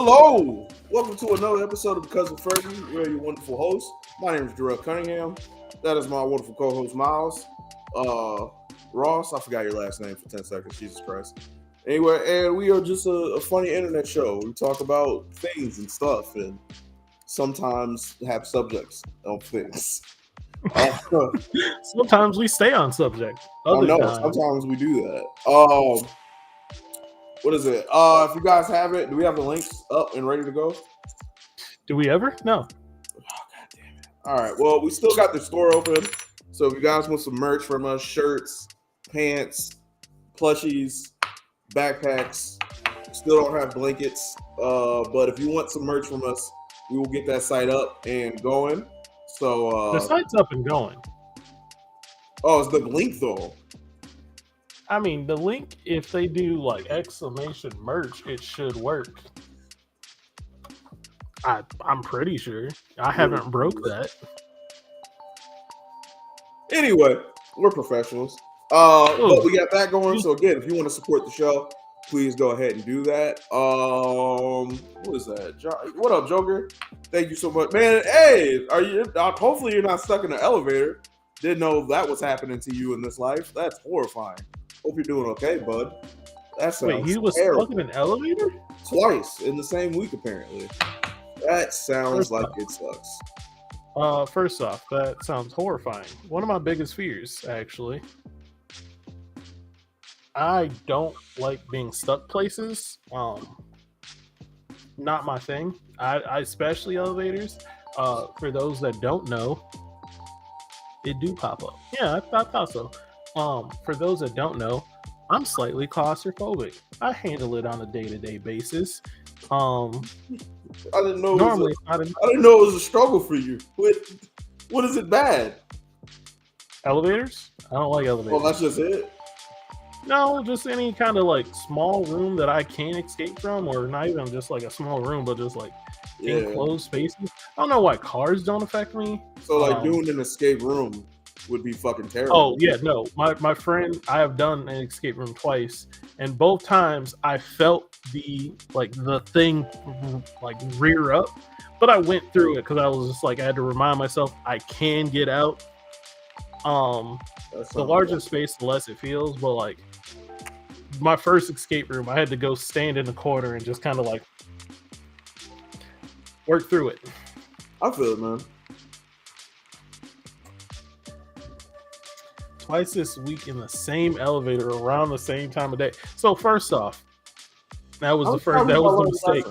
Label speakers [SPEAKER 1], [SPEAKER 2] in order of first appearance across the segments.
[SPEAKER 1] Hello, welcome to another episode of Cousin Fergie. We're your wonderful host. My name is Jarrell Cunningham. That is my wonderful co-host Miles. Ross, I forgot your last name for 10 seconds. Jesus Christ. Anyway, and we are just a funny internet show. We talk about things and stuff, and sometimes have subjects of things.
[SPEAKER 2] Sometimes we stay on subject.
[SPEAKER 1] I know. Sometimes we do that. What is it? If you guys have it, do we have the links up and ready to go?
[SPEAKER 2] Do we ever? No.
[SPEAKER 1] Oh, God damn it. All right. Well, we still got the store open. So if you guys want some merch from us, shirts, pants, plushies, backpacks, still don't have blankets. But if you want some merch from us, we will get that site up and going. So
[SPEAKER 2] the site's up and going.
[SPEAKER 1] Oh, it's the link though.
[SPEAKER 2] I mean, the link, if they do like exclamation merch, it should work. I'm pretty sure. I haven't broke that.
[SPEAKER 1] Anyway, we're professionals. But we got that going. So again, if you want to support the show, please go ahead and do that. What is that? What up, Joker? Thank you so much, man. Hey, are you? Hopefully, you're not stuck in the elevator. Didn't know that was happening to you in this life. That's horrifying. Hope you're doing okay, bud. That sounds
[SPEAKER 2] Wait, he was
[SPEAKER 1] terrible.
[SPEAKER 2] stuck in an elevator?
[SPEAKER 1] Twice in the same week, apparently. That sounds like it sucks.
[SPEAKER 2] First off, that sounds horrifying. One of my biggest fears, actually. I don't like being stuck places. Not my thing. I especially elevators. For those that don't know, it do pop up. Yeah, I thought so. For those that don't know, I'm slightly claustrophobic. I handle it on a day-to-day basis.
[SPEAKER 1] I didn't know.
[SPEAKER 2] Normally,
[SPEAKER 1] I didn't know it was a struggle for you. What is it bad?
[SPEAKER 2] Elevators? I don't like elevators.
[SPEAKER 1] Well, that's just it.
[SPEAKER 2] No, just any kind of like small room that I can escape from, or not even just like a small room, but just like enclosed spaces. I don't know why cars don't affect me.
[SPEAKER 1] So like doing an escape room would be fucking terrible.
[SPEAKER 2] Oh yeah, no. My friend, I have done an escape room twice, and both times I felt the thing like rear up, but I went through it because I was just like I had to remind myself I can get out. The larger space, the less it feels. But like my first escape room, I had to go stand in the corner and just kind of like work through it.
[SPEAKER 1] I feel it, man.
[SPEAKER 2] Twice this week in the same elevator around the same time of day. So first off, that was the mistake.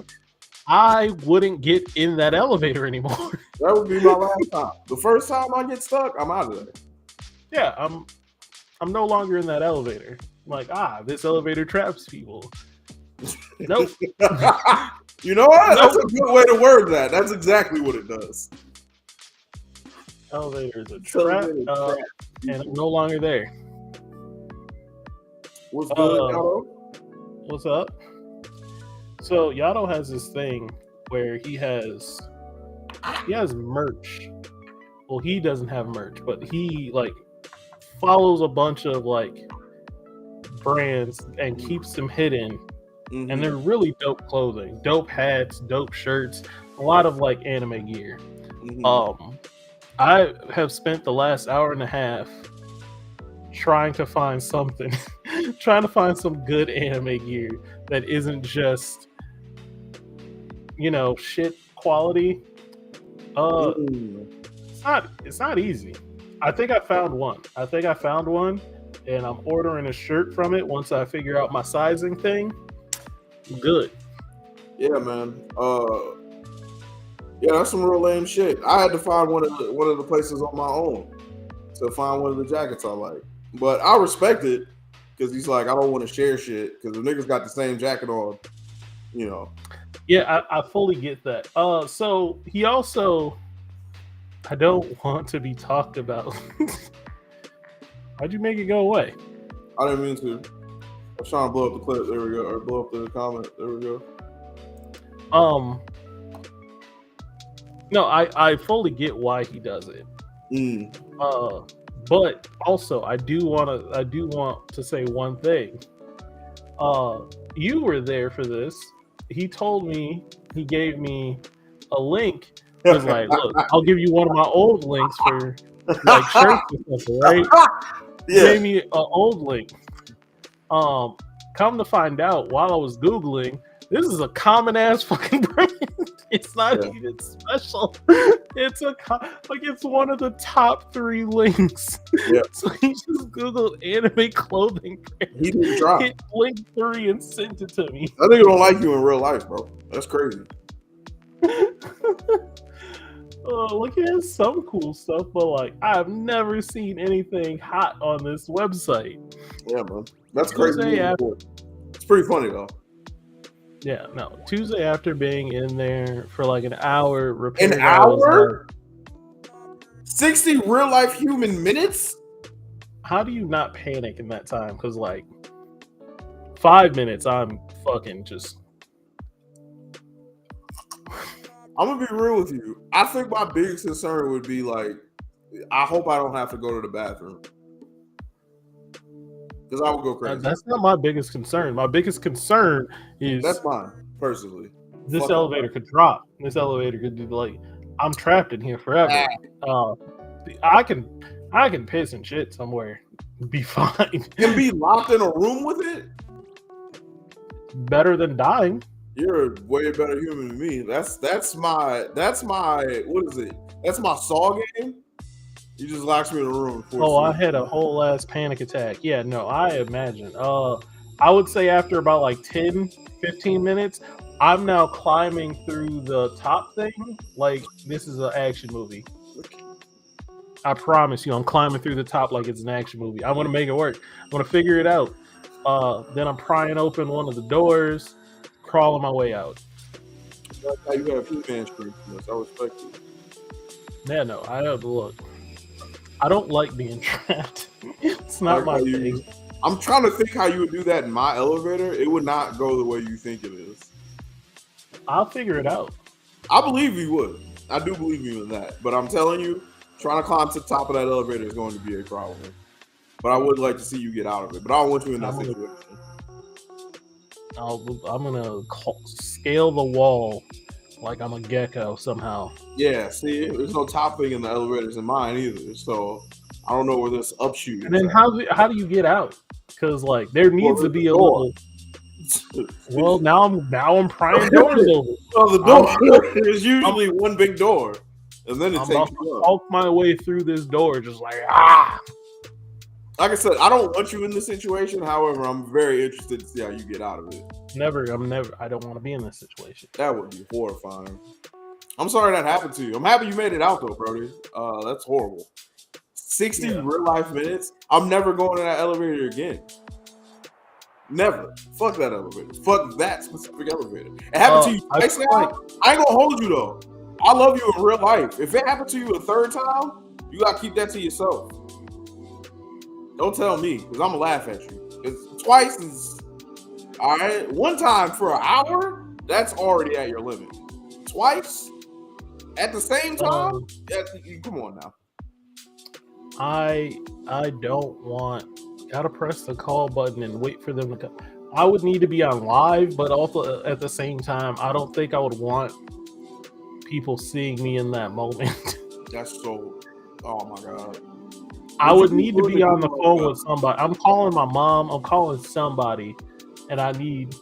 [SPEAKER 2] I wouldn't get in that elevator anymore.
[SPEAKER 1] That would be my last time. The first time I get stuck, I'm out of there.
[SPEAKER 2] Yeah, I'm no longer in that elevator. I'm like, this elevator traps people. Nope.
[SPEAKER 1] You know what? That's a good way to word that. That's exactly what it does.
[SPEAKER 2] Elevator is a trap, and I'm no longer there.
[SPEAKER 1] What's good, Yato?
[SPEAKER 2] What's up? So Yato has this thing where he has merch. Well, he doesn't have merch, but he like follows a bunch of like brands and keeps them hidden. Mm-hmm. And they're really dope clothing, dope hats, dope shirts, a lot of like anime gear. Mm-hmm. I have spent the last hour and a half trying to find something, trying to find some good anime gear that isn't just, shit quality. It's not easy. I think I found one, and I'm ordering a shirt from it once I figure out my sizing thing. Good.
[SPEAKER 1] Yeah, man. Yeah, that's some real lame shit. I had to find one of the places on my own to find one of the jackets I like. But I respect it because he's like, I don't want to share shit because the niggas got the same jacket on,
[SPEAKER 2] Yeah, I fully get that. So he also, I don't want to be talked about. Why'd you make it go away?
[SPEAKER 1] I didn't mean to. I was trying to blow up the clip. There we go. Or blow up the comment. There we go.
[SPEAKER 2] No, I fully get why he does it. But also I do want to say one thing. You were there for this. he told me, he gave me a link. He was like, look, I'll give you one of my old links for like shirts and stuff, right? He gave me an old link. Come to find out, while I was Googling, this is a common ass fucking brand. It's not even special. It's it's one of the top 3 links.
[SPEAKER 1] Yeah.
[SPEAKER 2] So he just Googled anime clothing brand.
[SPEAKER 1] He didn't drop.
[SPEAKER 2] Hit link 3 and sent it to me.
[SPEAKER 1] That nigga don't like you in real life, bro. That's crazy.
[SPEAKER 2] Look, he has some cool stuff, but like I've never seen anything hot on this website.
[SPEAKER 1] Yeah, man. That's crazy. It's pretty funny though.
[SPEAKER 2] Yeah, no. Tuesday after being in there for like an hour,
[SPEAKER 1] an hour, 60 real life human minutes.
[SPEAKER 2] How do you not panic in that time? Because like 5 minutes, I'm fucking just.
[SPEAKER 1] I'm gonna be real with you. I think my biggest concern would be like, I hope I don't have to go to the bathroom. Because I would go crazy.
[SPEAKER 2] That's not my biggest concern. My biggest concern is
[SPEAKER 1] that's mine personally.
[SPEAKER 2] This elevator could drop. This elevator could be like, I'm trapped in here forever. I can piss and shit somewhere, be fine.
[SPEAKER 1] And be locked in a room with it.
[SPEAKER 2] Better than dying.
[SPEAKER 1] You're a way better human than me. That's my what is it? That's my Saw game. You just locked me in a room.
[SPEAKER 2] I had a whole ass panic attack. Yeah, no, I imagine. I would say after about like 10, 15 minutes, I'm now climbing through the top thing. Like this is an action movie. I promise you, I'm climbing through the top like it's an action movie. I'm gonna make it work. I'm gonna figure it out. Then I'm prying open one of the doors, crawling my way out.
[SPEAKER 1] That's how you have He-Man scream from this. I respect you.
[SPEAKER 2] Yeah, no, I have to look. I don't like being trapped. It's not my thing.
[SPEAKER 1] I'm trying to think how you would do that in my elevator. It would not go the way you think it is.
[SPEAKER 2] I'll figure it out.
[SPEAKER 1] I believe you would. I do believe you in that. But I'm telling you, trying to climb to the top of that elevator is going to be a problem. But I would like to see you get out of it. But I don't want you in that situation.
[SPEAKER 2] I'm going to scale the wall like I'm a gecko somehow.
[SPEAKER 1] Yeah, see, there's no top thing in the elevators in mine either. So I don't know where this upshoot is.
[SPEAKER 2] And then how do you get out? Because like there needs to be a little. Well, now I'm prying doors open.
[SPEAKER 1] Well, the door is usually one big door, and then it takes you up.
[SPEAKER 2] Walk my way through this door, just like ah.
[SPEAKER 1] Like I said, I don't want you in this situation. However, I'm very interested to see how you get out of it.
[SPEAKER 2] I don't want to be in this situation.
[SPEAKER 1] That would be horrifying. I'm sorry that happened to you. I'm happy you made it out though, Brody. That's horrible. 60 real life minutes. I'm never going to that elevator again. Never. Fuck that elevator. Fuck that specific elevator. It happened to you twice now. I ain't gonna hold you though. I love you in real life. If it happened to you a third time, you gotta keep that to yourself. Don't tell me, because I'm gonna laugh at you. It's twice is all right. One time for an hour, that's already at your limit. Twice at the same time, come on now.
[SPEAKER 2] I don't want. Gotta press the call button and wait for them to come. I would need to be on live, but also at the same time, I don't think I would want people seeing me in that moment.
[SPEAKER 1] That's so. Oh my god.
[SPEAKER 2] I would need to be on the phone with somebody. I'm calling my mom. I'm calling somebody, and I need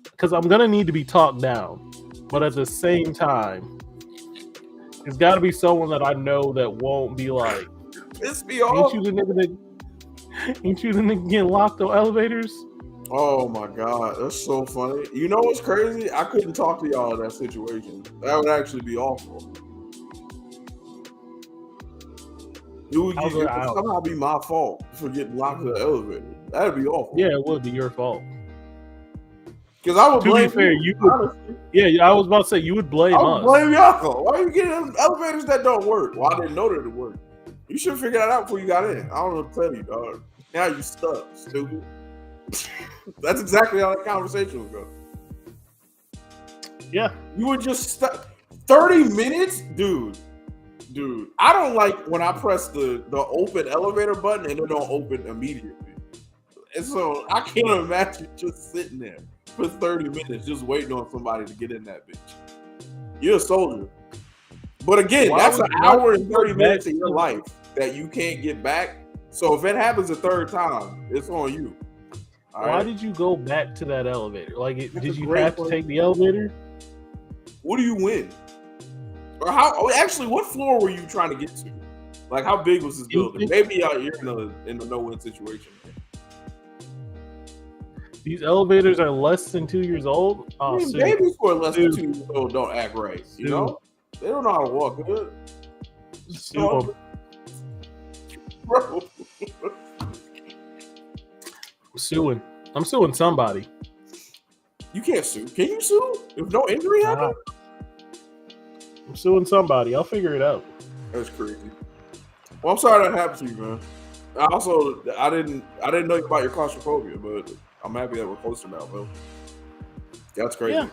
[SPEAKER 2] because I'm gonna need to be talked down. But at the same time, it's got to be someone that I know that won't be like,
[SPEAKER 1] piss me off.
[SPEAKER 2] Ain't you the nigga getting locked on elevators?
[SPEAKER 1] Oh my god, that's so funny. You know what's crazy? I couldn't talk to y'all in that situation. That would actually be awful. It would somehow be my fault for getting locked in the elevator. That'd be awful.
[SPEAKER 2] Yeah, it would be your fault.
[SPEAKER 1] Because I would blame
[SPEAKER 2] you. Yeah, I was about to say you would blame us.
[SPEAKER 1] I would blame y'all. Why are you getting in elevators that don't work? Well, I didn't know that it worked. You should figure that out before you got in. I don't know what to tell you, dog. Now you stuck, stupid. That's exactly how that conversation would go.
[SPEAKER 2] Yeah.
[SPEAKER 1] You were just stuck. 30 minutes? Dude, I don't like when I press the open elevator button and it don't open immediately. And so I can't imagine just sitting there for 30 minutes just waiting on somebody to get in that bitch. You're a soldier. But again, that's an hour and 30 minutes of your life that you can't get back. So if it happens a third time, it's on you.
[SPEAKER 2] Why did you go back to that elevator? Like, did you have to take the elevator?
[SPEAKER 1] What do you win? Or how? Actually, what floor were you trying to get to? Like, how big was this building? Maybe you're in a no-win situation.
[SPEAKER 2] These elevators are less than 2 years old.
[SPEAKER 1] I mean, babies who are less than 2 years old don't act right. You know, they don't know how to walk good. Bro.
[SPEAKER 2] I'm suing somebody.
[SPEAKER 1] You can't sue. Can you sue if no injury happened?
[SPEAKER 2] I'm suing somebody. I'll figure it out.
[SPEAKER 1] That's crazy. Well, I'm sorry that happened to you, man. I didn't know about your claustrophobia, but I'm happy that we're closer now, man. That's crazy.
[SPEAKER 2] Yeah.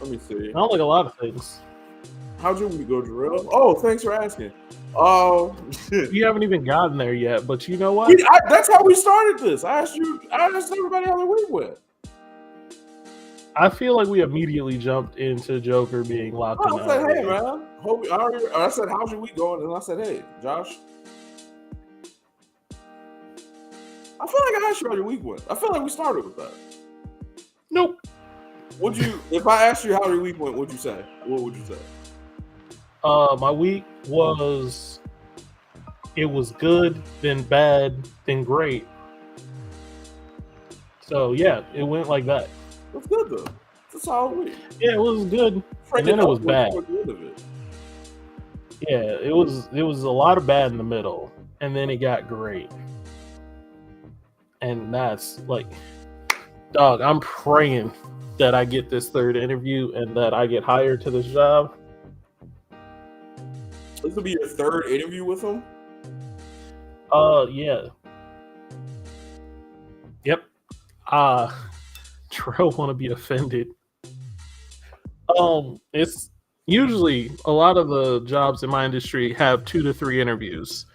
[SPEAKER 2] Let
[SPEAKER 1] me see.
[SPEAKER 2] I don't like a lot of things.
[SPEAKER 1] How'd you go, Jarrell? Oh, thanks for asking.
[SPEAKER 2] You haven't even gotten there yet, but you know what?
[SPEAKER 1] That's how we started this. I asked everybody how their week went.
[SPEAKER 2] I feel like we immediately jumped into Joker being locked in.
[SPEAKER 1] I said, hey, man. I said, how's your week going? And I said, hey, Josh. I feel like I asked you how your week went. I feel like we started with that.
[SPEAKER 2] Nope.
[SPEAKER 1] If I asked you how your week went, what'd you say? What would you say?
[SPEAKER 2] My week was good, then bad, then great. So yeah, it went like that.
[SPEAKER 1] That's good though. It's a solid week.
[SPEAKER 2] Yeah, it was good, and then it was bad. Yeah, it was a lot of bad in the middle, and then it got great. And that's like, dog, I'm praying that I get this third interview and that I get hired to this job.
[SPEAKER 1] This will be your third interview with him?
[SPEAKER 2] Yeah. Yep. Terrell want to be offended. It's usually a lot of the jobs in my industry have 2 to 3 interviews.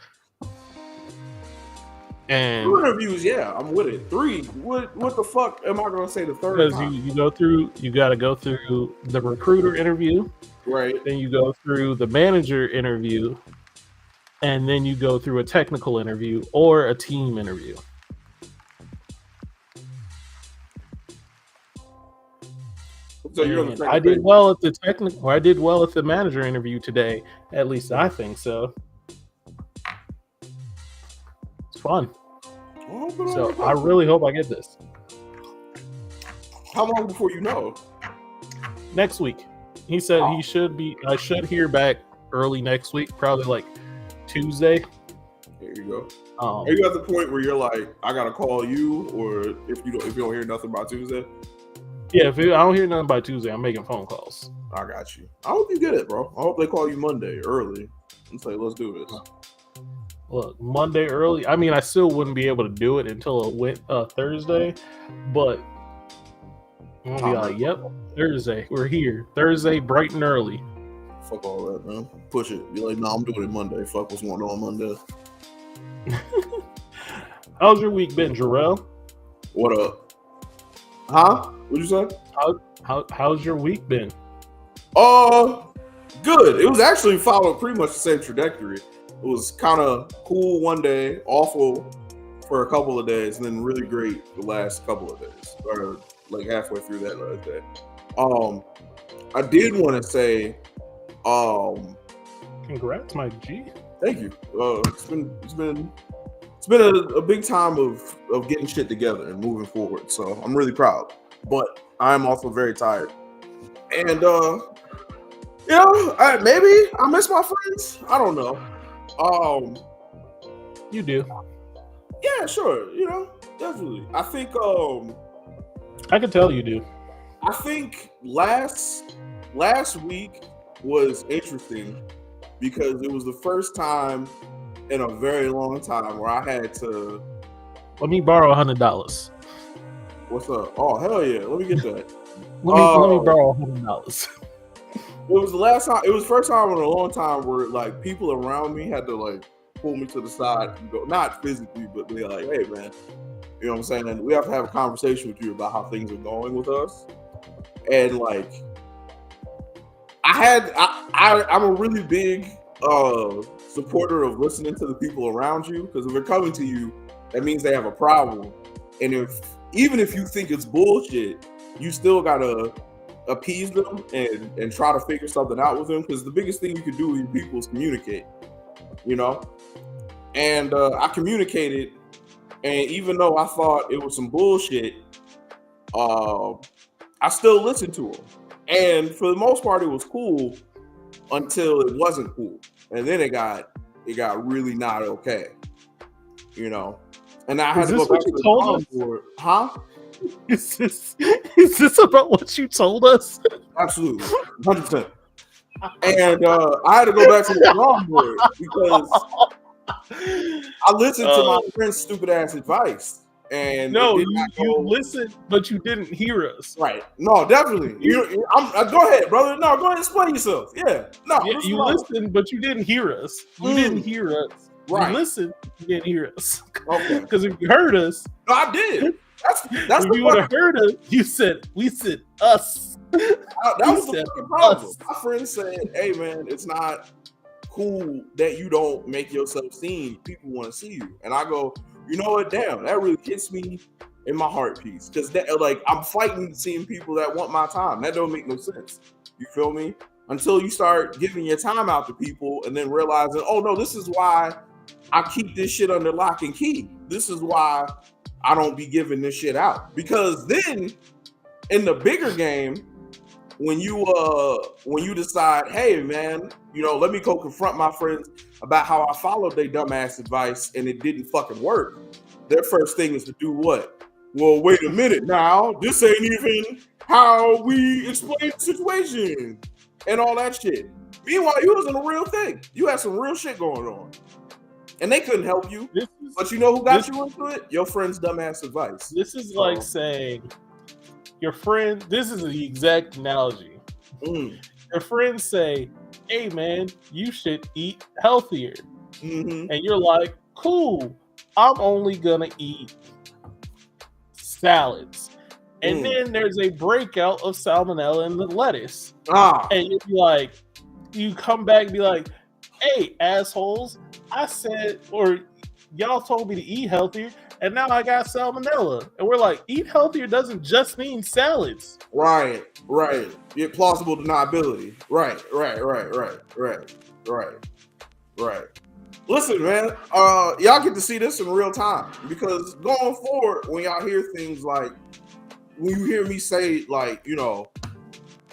[SPEAKER 2] And
[SPEAKER 1] 2 interviews, yeah, I'm with it. 3, what the fuck am I going to say the third?
[SPEAKER 2] Because you got to go through the recruiter interview,
[SPEAKER 1] right?
[SPEAKER 2] Then you go through the manager interview, and then you go through a technical interview or a team interview. So I did well at the technical. I did well at the manager interview today. At least I think so. It's fun. So I really hope I get this.
[SPEAKER 1] How long before you know?
[SPEAKER 2] Next week. He said I should hear back early next week, probably like Tuesday.
[SPEAKER 1] There you go. Are you at the point where you're like, I gotta call you, or if you don't hear nothing by Tuesday?
[SPEAKER 2] Yeah, if I don't hear nothing by Tuesday, I'm making phone calls.
[SPEAKER 1] I got you. I hope you get it, bro. I hope they call you Monday early and say, let's do this.
[SPEAKER 2] Look, Monday early. I mean, I still wouldn't be able to do it until Thursday, but I'm gonna be like, yep, Thursday. We're here. Thursday, bright and early.
[SPEAKER 1] Fuck all that, man. Push it. Be like, nah, I'm doing it Monday. Fuck what's going on Monday.
[SPEAKER 2] How's your week been, Jarrell?
[SPEAKER 1] What up? Huh? What'd you say?
[SPEAKER 2] How's your week been?
[SPEAKER 1] Good. It was actually following pretty much the same trajectory. It was kind of cool one day, awful for a couple of days, and then really great the last couple of days, or like halfway through that last day. I did want to say,
[SPEAKER 2] congrats, my G.
[SPEAKER 1] Thank you. It's been a big time of getting shit together and moving forward. So I'm really proud, but I'm also very tired. And maybe I miss my friends. I don't know.
[SPEAKER 2] You do.
[SPEAKER 1] Yeah, sure. Definitely. I think
[SPEAKER 2] I can tell you do.
[SPEAKER 1] I think last week was interesting because it was the first time in a very long time where I had to.
[SPEAKER 2] Let me borrow $100.
[SPEAKER 1] What's up? Oh, hell yeah. Let me get that.
[SPEAKER 2] let me borrow $100.
[SPEAKER 1] It was the last time. It was the first time in a long time where like people around me had to like pull me to the side and go, not physically, but be like, "Hey, man, You know what I'm saying? We have to have a conversation with you about how things are going with us. And like, I'm a really big supporter of listening to the people around you, because if they're coming to you, that means they have a problem. And even if you think it's bullshit, you still gotta appease them and try to figure something out with them, because the biggest thing you can do with your people is communicate, you know? And I communicated, and even though I thought it was some bullshit, I still listened to them. And for the most part, it was cool until it wasn't cool. And then it got really not okay, you know? And I had to go back to the drawing board. Huh?
[SPEAKER 2] Is this about what you told us?
[SPEAKER 1] Absolutely, 100%. And I had to go back to the drawing board because I listened to my friend's stupid ass advice. And
[SPEAKER 2] no, you listened, but you didn't hear us.
[SPEAKER 1] Right? No, definitely. Go ahead, brother. No, go ahead and explain yourself. Yeah. No,
[SPEAKER 2] yeah, you listened, but you didn't hear us. You didn't hear us.
[SPEAKER 1] Right.
[SPEAKER 2] You listened, you didn't hear us.
[SPEAKER 1] Okay.
[SPEAKER 2] Because if you heard us,
[SPEAKER 1] no, I did. That's
[SPEAKER 2] if you would have heard us, we said us.
[SPEAKER 1] That was the fucking problem. My friend said, "Hey, man, it's not cool that you don't make yourself seen. People want to see you." And I go, you know what? Damn, that really hits me in my heart piece, because like I'm fighting seeing people that want my time. That don't make no sense. You feel me? Until you start giving your time out to people and then realizing, oh no, this is why I keep this shit under lock and key. This is why I don't be giving this shit out. Because then in the bigger game, when you decide, hey man, you know, let me go confront my friends about how I followed their dumbass advice and it didn't fucking work, their first thing is to do what? Well, wait a minute now, this ain't even how we explain the situation and all that shit. Meanwhile, you was in a real thing. You had some real shit going on. And they couldn't help you. But you know who got you into it? Your friend's dumbass advice.
[SPEAKER 2] This is like saying, your friend, this is the exact analogy. Your friends say, hey man, you should eat healthier. And you're like, cool, I'm only gonna eat salads. And then there's a breakout of salmonella in the lettuce. And you'd be like, you come back and be like, hey, assholes, I said, or y'all told me to eat healthier, and now I got salmonella. And we're like, eat healthier doesn't just mean salads.
[SPEAKER 1] Right. Get plausible deniability. Right. Listen, man, y'all get to see this in real time, because going forward, when y'all hear things like, when you hear me say, like, you know,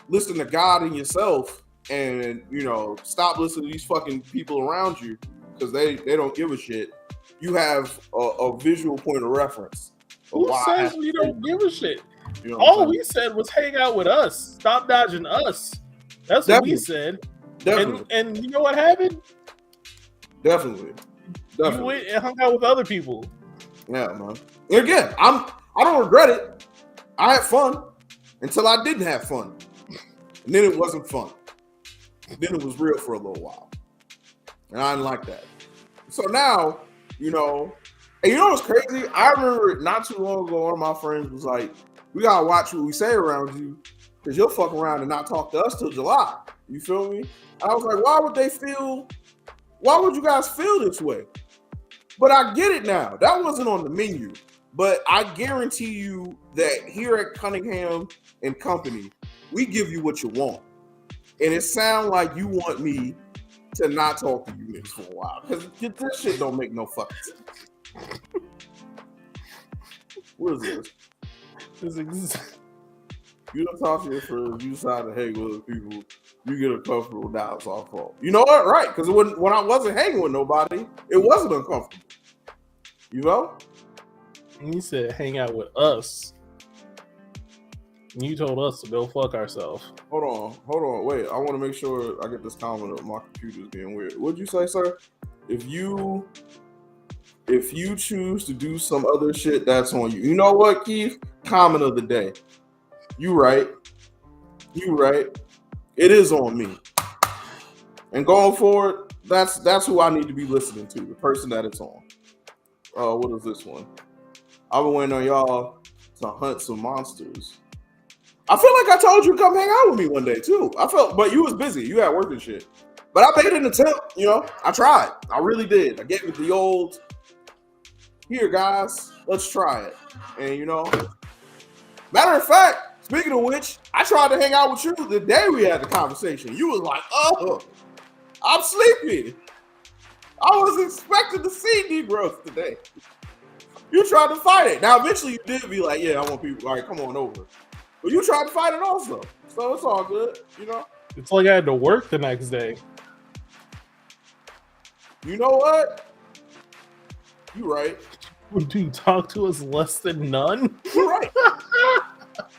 [SPEAKER 1] listen to God and yourself, and, you know, stop listening to these fucking people around you, because they don't give a shit. You have a visual point of reference.
[SPEAKER 2] Who says we don't give a shit? You know all we said was hang out with us. Stop dodging us. That's what we said. And you know what happened?
[SPEAKER 1] Definitely.
[SPEAKER 2] You went and hung out with other people.
[SPEAKER 1] Yeah, man. And again, I don't regret it. I had fun until I didn't have fun. And then it wasn't fun. Then it was real for a little while. And I didn't like that. So now, you know, and you know what's crazy? I remember not too long ago, one of my friends was like, we gotta watch what we say around you, because you'll fuck around and not talk to us till July. You feel me? I was like, why would you guys feel this way? But I get it now. That wasn't on the menu. But I guarantee you that here at Cunningham and Company, we give you what you want. And it sounds like you want me to not talk to you niggas for a while, because this shit don't make no fucking sense. What is this? You don't talk to your friends, you decide to hang with other people, you get uncomfortable, now it's our fault. You know what? Right, because when I wasn't hanging with nobody, it wasn't uncomfortable. You know?
[SPEAKER 2] And you said hang out with us. And you told us to go fuck ourselves.
[SPEAKER 1] Hold on, wait. I want to make sure I get this comment up. My computer's being weird. What'd you say, sir? If you choose to do some other shit, that's on you. You know what, Keith? Comment of the day. You right. It is on me. And going forward, that's who I need to be listening to, the person that it's on. What is this one? I've been waiting on y'all to hunt some monsters. I feel like I told you to come hang out with me one day too. But you was busy. You had work and shit. But I made an attempt. I tried. I really did. I gave it the old. Here, guys, let's try it. And matter of fact, speaking of which, I tried to hang out with you the day we had the conversation. You was like, "Oh, I'm sleepy. I was expecting to see Negroes today." You tried to fight it. Now, eventually, you did be like, "Yeah, I want people. All right, come on over." But you tried to fight it also, so it's all good.
[SPEAKER 2] It's like I had to work the next day.
[SPEAKER 1] You know what? You right.
[SPEAKER 2] Would you talk to us less than none?
[SPEAKER 1] You're right.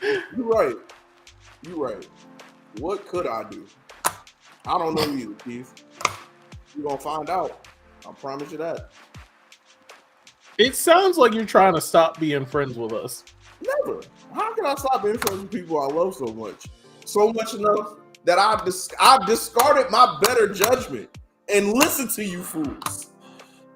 [SPEAKER 1] You're right. You're right. What could I do? I don't know either, Keith. You're gonna find out. I promise you that.
[SPEAKER 2] It sounds like you're trying to stop being friends with us.
[SPEAKER 1] Never. How can I stop being friends with people I love so much? So much enough that I've discarded my better judgment and listened to you fools.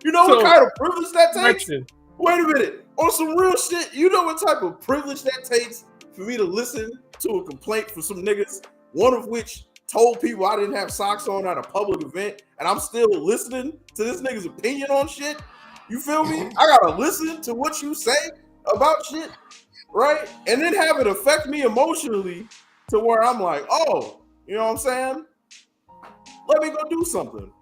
[SPEAKER 1] You know what kind of privilege that takes? Wait a minute. On some real shit, you know what type of privilege that takes for me to listen to a complaint from some niggas, one of which told people I didn't have socks on at a public event, and I'm still listening to this nigga's opinion on shit? You feel me? I gotta listen to what you say about shit, right? And then have it affect me emotionally to where I'm like, oh, you know what I'm saying? Let me go do something.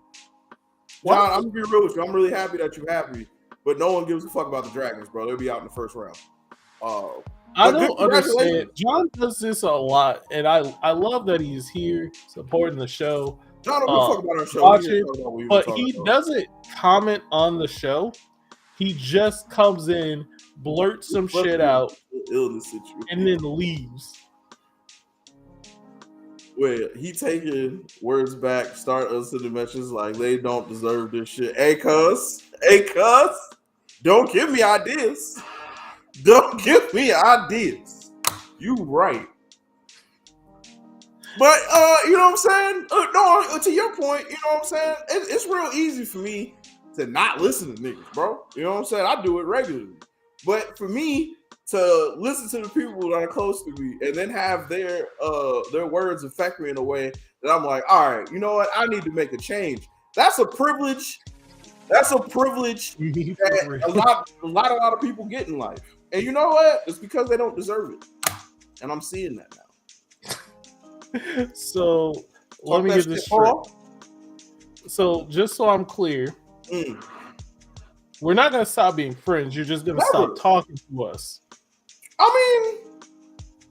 [SPEAKER 1] John, I'm gonna be real with you. I'm really happy that you're happy, but no one gives a fuck about the Dragons, bro. They'll be out in the first round.
[SPEAKER 2] I don't understand. John does this a lot, and I love that he's here supporting the show.
[SPEAKER 1] John, don't fuck about our show.
[SPEAKER 2] But he doesn't comment on the show. He just comes in, blurts some shit out, and then leaves.
[SPEAKER 1] Wait, he taking words back, start us to the messages like they don't deserve this shit. Hey, cuz, don't give me ideas. Don't give me ideas. You right. But, you know what I'm saying? No, to your point, you know what I'm saying? It's real easy for me to not listen to niggas, bro. You know what I'm saying? I do it regularly. But for me to listen to the people that are close to me and then have their words affect me in a way that I'm like, all right, you know what? I need to make a change. That's a privilege. That's a privilege that a lot of people get in life. And you know what? It's because they don't deserve it. And I'm seeing that now.
[SPEAKER 2] So let me get this straight. So just so I'm clear, we're not going to stop being friends. You're just going to stop talking to us.
[SPEAKER 1] I mean,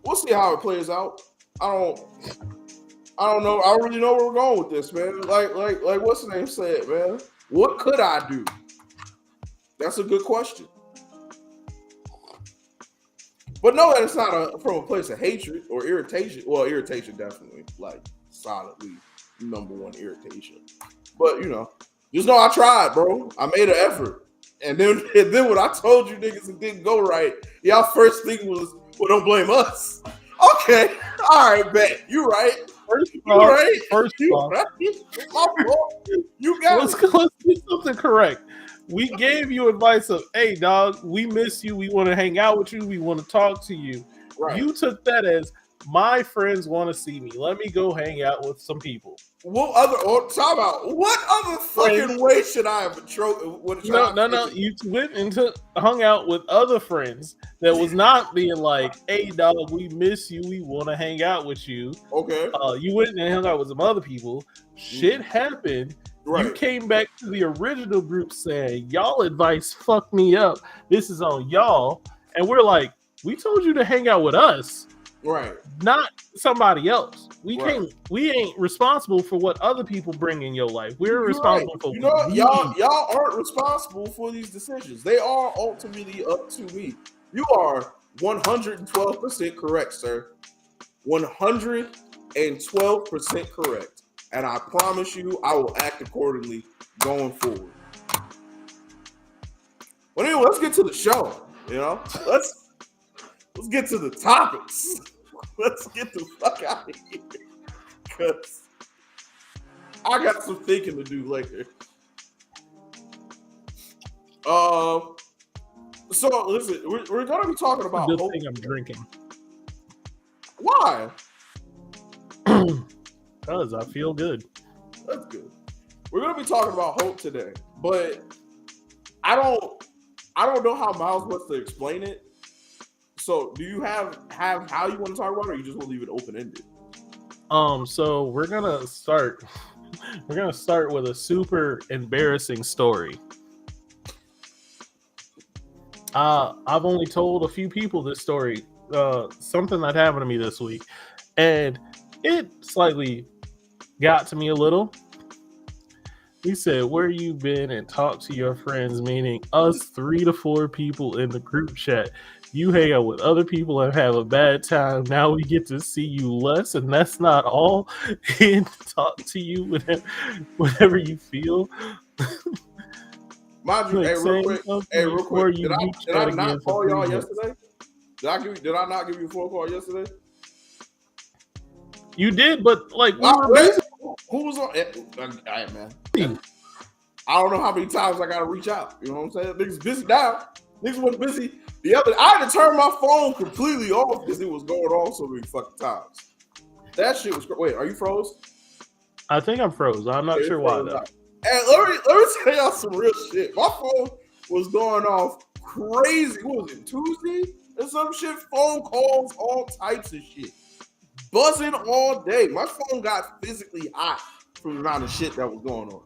[SPEAKER 1] we'll see how it plays out. I don't know. I don't really know where we're going with this, man. Like what's the name said, man? What could I do? That's a good question. But no, it's not from a place of hatred or irritation. Well, irritation definitely, like solidly number one irritation. But just know I tried, bro. I made an effort. And then when I told you niggas it didn't go right, y'all first thing was, well, don't blame us. Okay. All right, bet. You right. You got
[SPEAKER 2] Let's do something correct. We gave you advice of, hey, dog, we miss you. We want to hang out with you. We want to talk to you. Right. You took that as, my friends want to see me. Let me go hang out with some people.
[SPEAKER 1] What other fucking way should I have
[SPEAKER 2] No. You went and hung out with other friends that was not being like, hey, dog, we miss you. We want to hang out with you.
[SPEAKER 1] Okay.
[SPEAKER 2] You went and hung out with some other people. Shit happened. Right. You came back to the original group saying, y'all advice fucked me up. This is on y'all. And we're like, we told you to hang out with us.
[SPEAKER 1] Right.
[SPEAKER 2] Not somebody else. We ain't responsible for what other people bring in your life. We're responsible for
[SPEAKER 1] y'all aren't responsible for these decisions. They are ultimately up to me. You are 112% correct, sir. 112% correct. And I promise you I will act accordingly going forward. But anyway, let's get to the show. Let's get to the topics. Let's get the fuck out of here. Because I got some thinking to do later. So listen, we're gonna be talking about
[SPEAKER 2] Good
[SPEAKER 1] hope.
[SPEAKER 2] thing I'm drinking.
[SPEAKER 1] Why?
[SPEAKER 2] Because I feel good.
[SPEAKER 1] That's good. We're gonna be talking about hope today, but I don't know how Miles wants to explain it. So, do you have how you want to talk about it, or you just want to leave it open ended?
[SPEAKER 2] So we're gonna start. We're gonna start with a super embarrassing story. I've only told a few people this story. Something that happened to me this week, and it slightly got to me a little. He said, "Where you been and talk to your friends?" Meaning us 3 to 4 people in the group chat. You hang out with other people and have a bad time. Now we get to see you less, and that's not all. And talk to you whenever you feel.
[SPEAKER 1] Mind you,
[SPEAKER 2] Like
[SPEAKER 1] real quick. Did I not call y'all yesterday? Did I not give you a phone call yesterday?
[SPEAKER 2] You did, but like we were busy.
[SPEAKER 1] Who was on? Hey, man. I don't know how many times I gotta reach out. You know what I'm saying? Niggas busy now. Niggas was busy. I had to turn my phone completely off because it was going on so many fucking times. That shit was great. Wait, are you froze?
[SPEAKER 2] I think I'm froze. I'm not sure why though.
[SPEAKER 1] And let me tell y'all some real shit. My phone was going off crazy. What was it, Tuesday? And some shit, phone calls, all types of shit. Buzzing all day. My phone got physically hot from the amount of shit that was going on.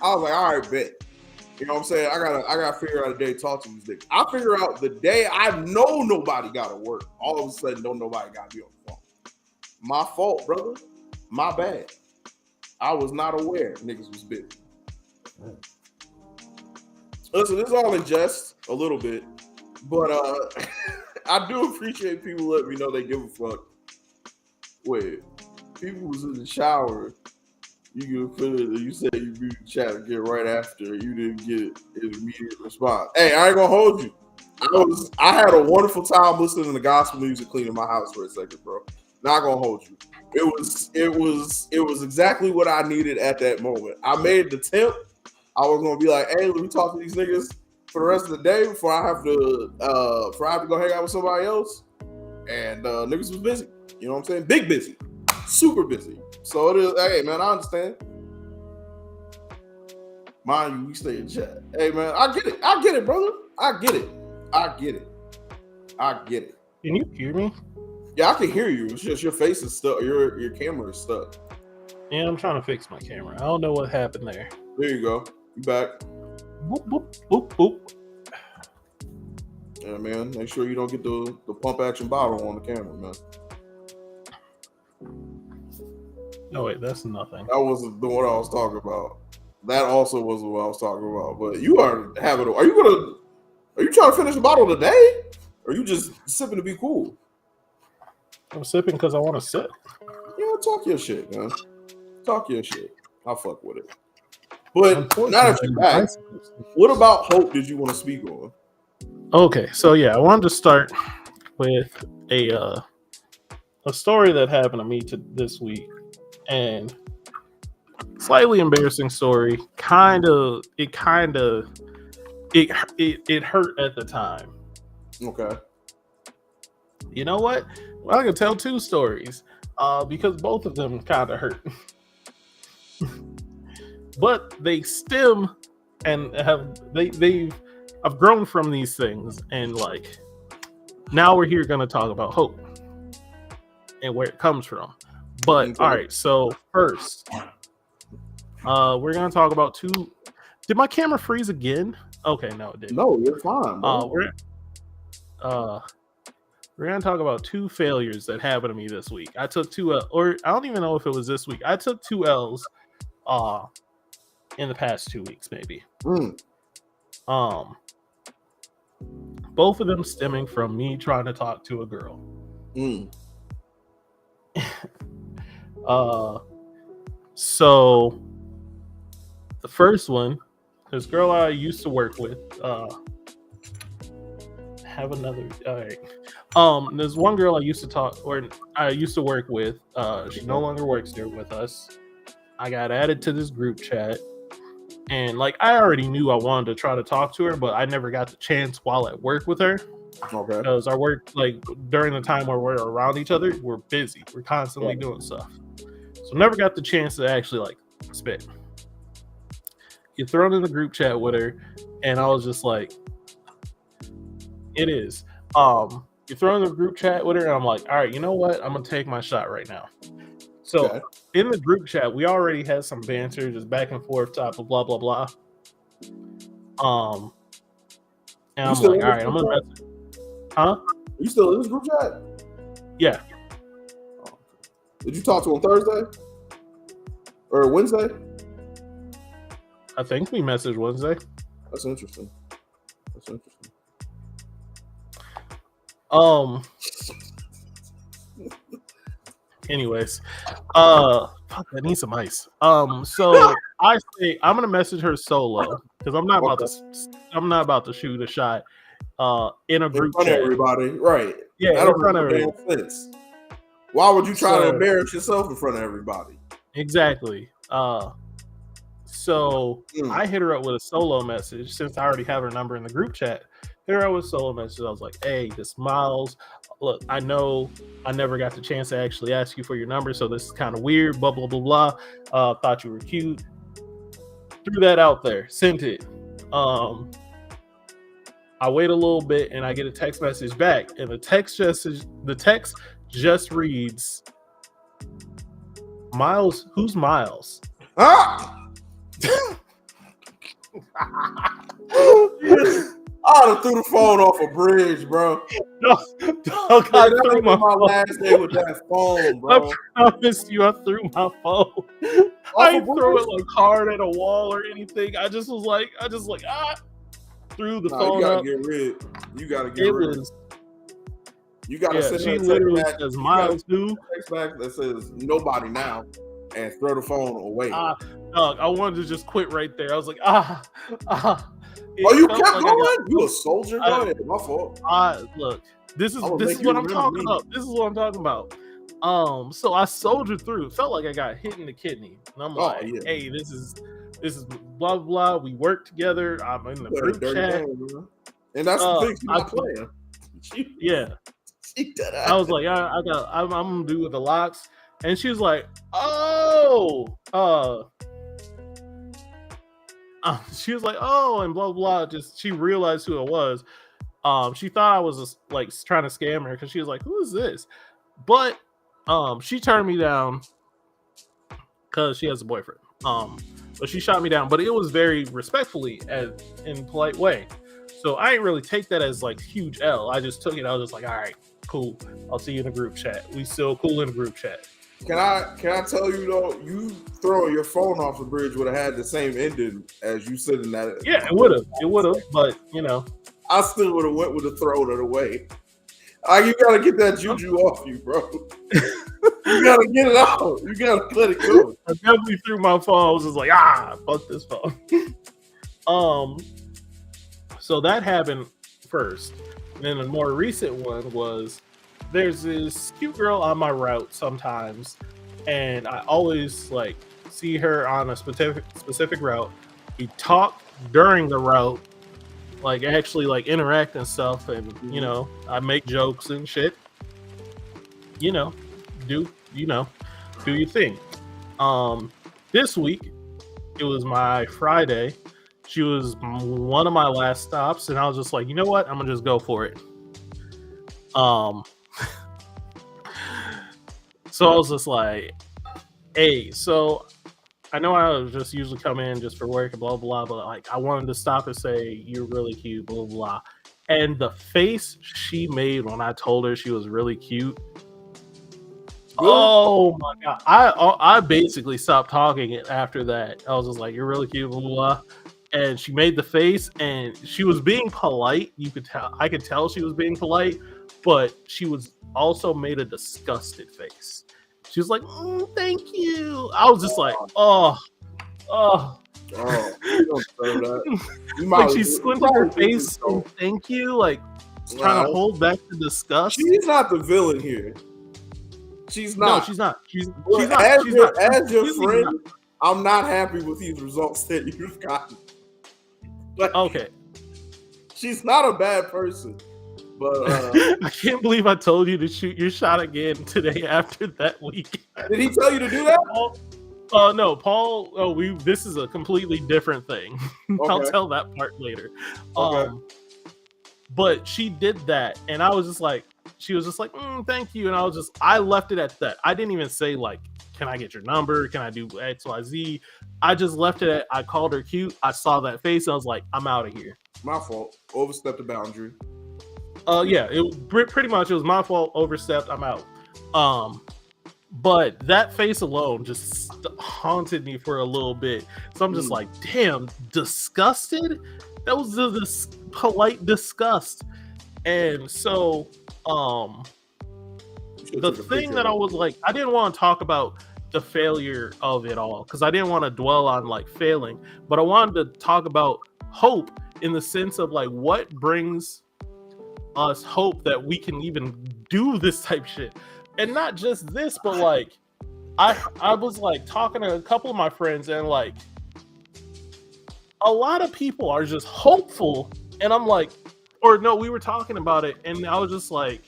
[SPEAKER 1] I was like, all right, bet. You know what I'm saying? I gotta figure out a day to talk to these niggas. I figure out the day I know nobody gotta work. All of a sudden, nobody gotta be on the phone. My fault, brother. My bad. I was not aware niggas was busy. Listen, this is all in jest a little bit, but I do appreciate people letting me know they give a fuck. Wait, people was in the shower. You said you viewed the chat again right after. You didn't get an immediate response. Hey, I ain't gonna hold you. I had a wonderful time listening to gospel music cleaning my house for a second, bro. Not gonna hold you. It was exactly what I needed at that moment. I made the attempt. I was gonna be like, hey, let me talk to these niggas for the rest of the day before I have to go hang out with somebody else. And niggas was busy. You know what I'm saying? Big busy. Super busy. So it is, hey man, I understand. Mind you, we stay in chat. Hey man, I get it, brother. I get it.
[SPEAKER 2] Can you hear me?
[SPEAKER 1] Yeah, I can hear you. It's just your face is stuck. Your camera is stuck.
[SPEAKER 2] Yeah, I'm trying to fix my camera. I don't know what happened there.
[SPEAKER 1] There you go. You back.
[SPEAKER 2] Boop, boop, boop, boop.
[SPEAKER 1] Yeah, man. Make sure you don't get the pump action bottle on the camera, man.
[SPEAKER 2] No, wait, that's nothing.
[SPEAKER 1] That wasn't the one I was talking about. That also wasn't what I was talking about. But you are having are you trying to finish the bottle today? Or are you just sipping to be cool?
[SPEAKER 2] I'm sipping because I want to sip.
[SPEAKER 1] Yeah, talk your shit, man. Talk your shit. I'll fuck with it. But not if you're back. What about hope did you want to speak on?
[SPEAKER 2] Okay, so yeah, I wanted to start with a story that happened to me this week, and slightly embarrassing story. It hurt at the time.
[SPEAKER 1] Okay.
[SPEAKER 2] You know what? Well, I can tell 2 stories because both of them kind of hurt. But they stem and I've grown from these things, and like now we're here gonna talk about hope and where it comes from. But okay. All right, so first we're gonna talk about 2. Did my camera freeze again? Okay, no, it didn't.
[SPEAKER 1] No, you're fine.
[SPEAKER 2] We're gonna talk about 2 failures that happened to me this week. I took 2 or I don't even know if it was this week. I took 2 L's in the past 2 weeks, maybe. Both of them stemming from me trying to talk to a girl. So the first one, this girl I used to work with, have another. All right. There's one girl I used to work with. She no longer works there with us. I got added to this group chat, And like I already knew I wanted to try to talk to her, but I never got the chance while at work with her.
[SPEAKER 1] Okay.
[SPEAKER 2] Because our work, like during the time where we're around each other, we're busy. We're constantly doing stuff. So never got the chance to actually like spit. Get thrown in the group chat with her, and I was just like, it is. You throw in the group chat with her, and I'm like, all right, you know what? I'm gonna take my shot right now. So in the group chat, we already had some banter, just back and forth, type of blah blah blah. And I'm like, all right, I'm gonna message. Huh?
[SPEAKER 1] You still in this group chat?
[SPEAKER 2] Yeah.
[SPEAKER 1] Did you talk to him Thursday or Wednesday?
[SPEAKER 2] I think we messaged Wednesday.
[SPEAKER 1] That's interesting.
[SPEAKER 2] Anyways, fuck, I need some ice. So I say I'm gonna message her solo because I'm not about to shoot a shot in a group chat.
[SPEAKER 1] Everybody, right?
[SPEAKER 2] Yeah, in front of everybody.
[SPEAKER 1] Why would you try to embarrass yourself in front of everybody?
[SPEAKER 2] Exactly. So I hit her up with a solo message since I already have her number in the group chat. Hit her up with a solo message. I was like, hey, this Miles. Look, I know I never got the chance to actually ask you for your number, so this is kind of weird, blah, blah, blah, blah. Thought you were cute. Threw that out there. Sent it. I wait a little bit and I get a text message back. And the text just reads, Miles, who's Miles?
[SPEAKER 1] Ah! I would have threw the phone off a bridge, bro.
[SPEAKER 2] Dog, I threw my
[SPEAKER 1] last day with that phone, bro.
[SPEAKER 2] I promise you, I threw my phone. I didn't throw it like hard at a wall or anything. I just was like, threw the phone up.
[SPEAKER 1] You gotta get rid. You gotta send
[SPEAKER 2] she
[SPEAKER 1] her a
[SPEAKER 2] literally
[SPEAKER 1] text back.
[SPEAKER 2] Says, Miles, who?
[SPEAKER 1] Text back that says nobody now, and throw the phone away.
[SPEAKER 2] Dog, I wanted to just quit right there. I was like,
[SPEAKER 1] you kept going? You a soldier? Go ahead. My fault.
[SPEAKER 2] Look, this is what I'm talking about. This is what I'm talking about. So I soldiered through. It felt like I got hit in the kidney. And I'm like, hey, this is blah blah. We work together. I'm in the group chat.
[SPEAKER 1] And that's the thing. She's not playing.
[SPEAKER 2] I was like, I'm gonna do with the locks. And she was like, she was like, and blah blah. Just she realized who it was. She thought I was just, like trying to scam her because she was like, "Who is this?" But she turned me down because she has a boyfriend. But she shot me down. But it was very respectfully, in a polite way. So I didn't really take that as like huge L. I just took it. I was just like, all right, cool. I'll see you in the group chat. We still cool in the group chat.
[SPEAKER 1] Can I tell you though, you throwing your phone off the bridge would have had the same ending as you sitting that.
[SPEAKER 2] Yeah, it would have, but you know.
[SPEAKER 1] I still would have went with the throw it away. You gotta get that juju off you, bro. You gotta get it out. You gotta let it go.
[SPEAKER 2] I definitely threw my phone. I was just like, fuck this phone. So that happened first. And then a more recent one was there's this cute girl on my route sometimes, and I always like see her on a specific route. We talk during the route, like actually like interact and stuff, and you know, I make jokes and shit. You know, do your thing. This week it was my Friday. She was one of my last stops, and I was just like, you know what? I'm gonna just go for it. So I was just like, hey, so I know I was just usually come in just for work and blah, blah, but like I wanted to stop and say, you're really cute, blah, blah. And the face she made when I told her she was really cute. Oh my God. I basically stopped talking after that. I was just like, you're really cute, blah, blah. And she made the face and she was being polite. I could tell she was being polite, but she was also made a disgusted face. She was like, thank you. I was just like, you don't deserve that. Like she squinted her face and thank you, like trying to hold back the disgust.
[SPEAKER 1] She's not the villain here. She's not.
[SPEAKER 2] No, she's not. She's
[SPEAKER 1] not. As your friend, I'm not happy with these results that you've gotten. Like,
[SPEAKER 2] Okay.
[SPEAKER 1] She's not a bad person, but
[SPEAKER 2] I can't believe I told you to shoot your shot again today after that week.
[SPEAKER 1] Did he tell you to do that?
[SPEAKER 2] No, Paul. Oh, this is a completely different thing.
[SPEAKER 1] Okay.
[SPEAKER 2] I'll tell that part later.
[SPEAKER 1] Okay.
[SPEAKER 2] But she did that, and I was just like, she was just like, thank you, and I left it at that. I didn't even say like, can I get your number? Can I do X, Y, Z? I just left it at, I called her cute. I saw that face, and I was like, I'm out of here.
[SPEAKER 1] My fault. Overstepped the boundary.
[SPEAKER 2] Yeah, it was pretty much, it was my fault. Overstepped. I'm out. But that face alone just haunted me for a little bit. So I'm just like, damn, disgusted? That was this polite disgust. And so, the thing that I was like, I didn't want to talk about the failure of it all because I didn't want to dwell on like failing, but I wanted to talk about hope in the sense of like what brings us hope that we can even do this type shit. And not just this, but like I was like talking to a couple of my friends and like a lot of people are just hopeful, and I'm like, or no, we were talking about it and I was just like,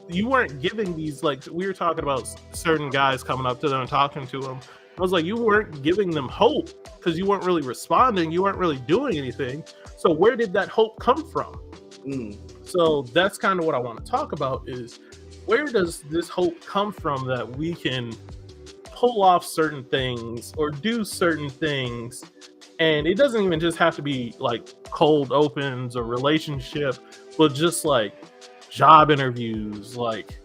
[SPEAKER 2] you weren't giving these, like, we were talking about certain guys coming up to them and talking to them. I was like, you weren't giving them hope because you weren't really responding. You weren't really doing anything. So where did that hope come from? So that's kind of what I want to talk about is where does this hope come from that we can pull off certain things or do certain things? And it doesn't even just have to be like cold opens or relationship, but just like job interviews, like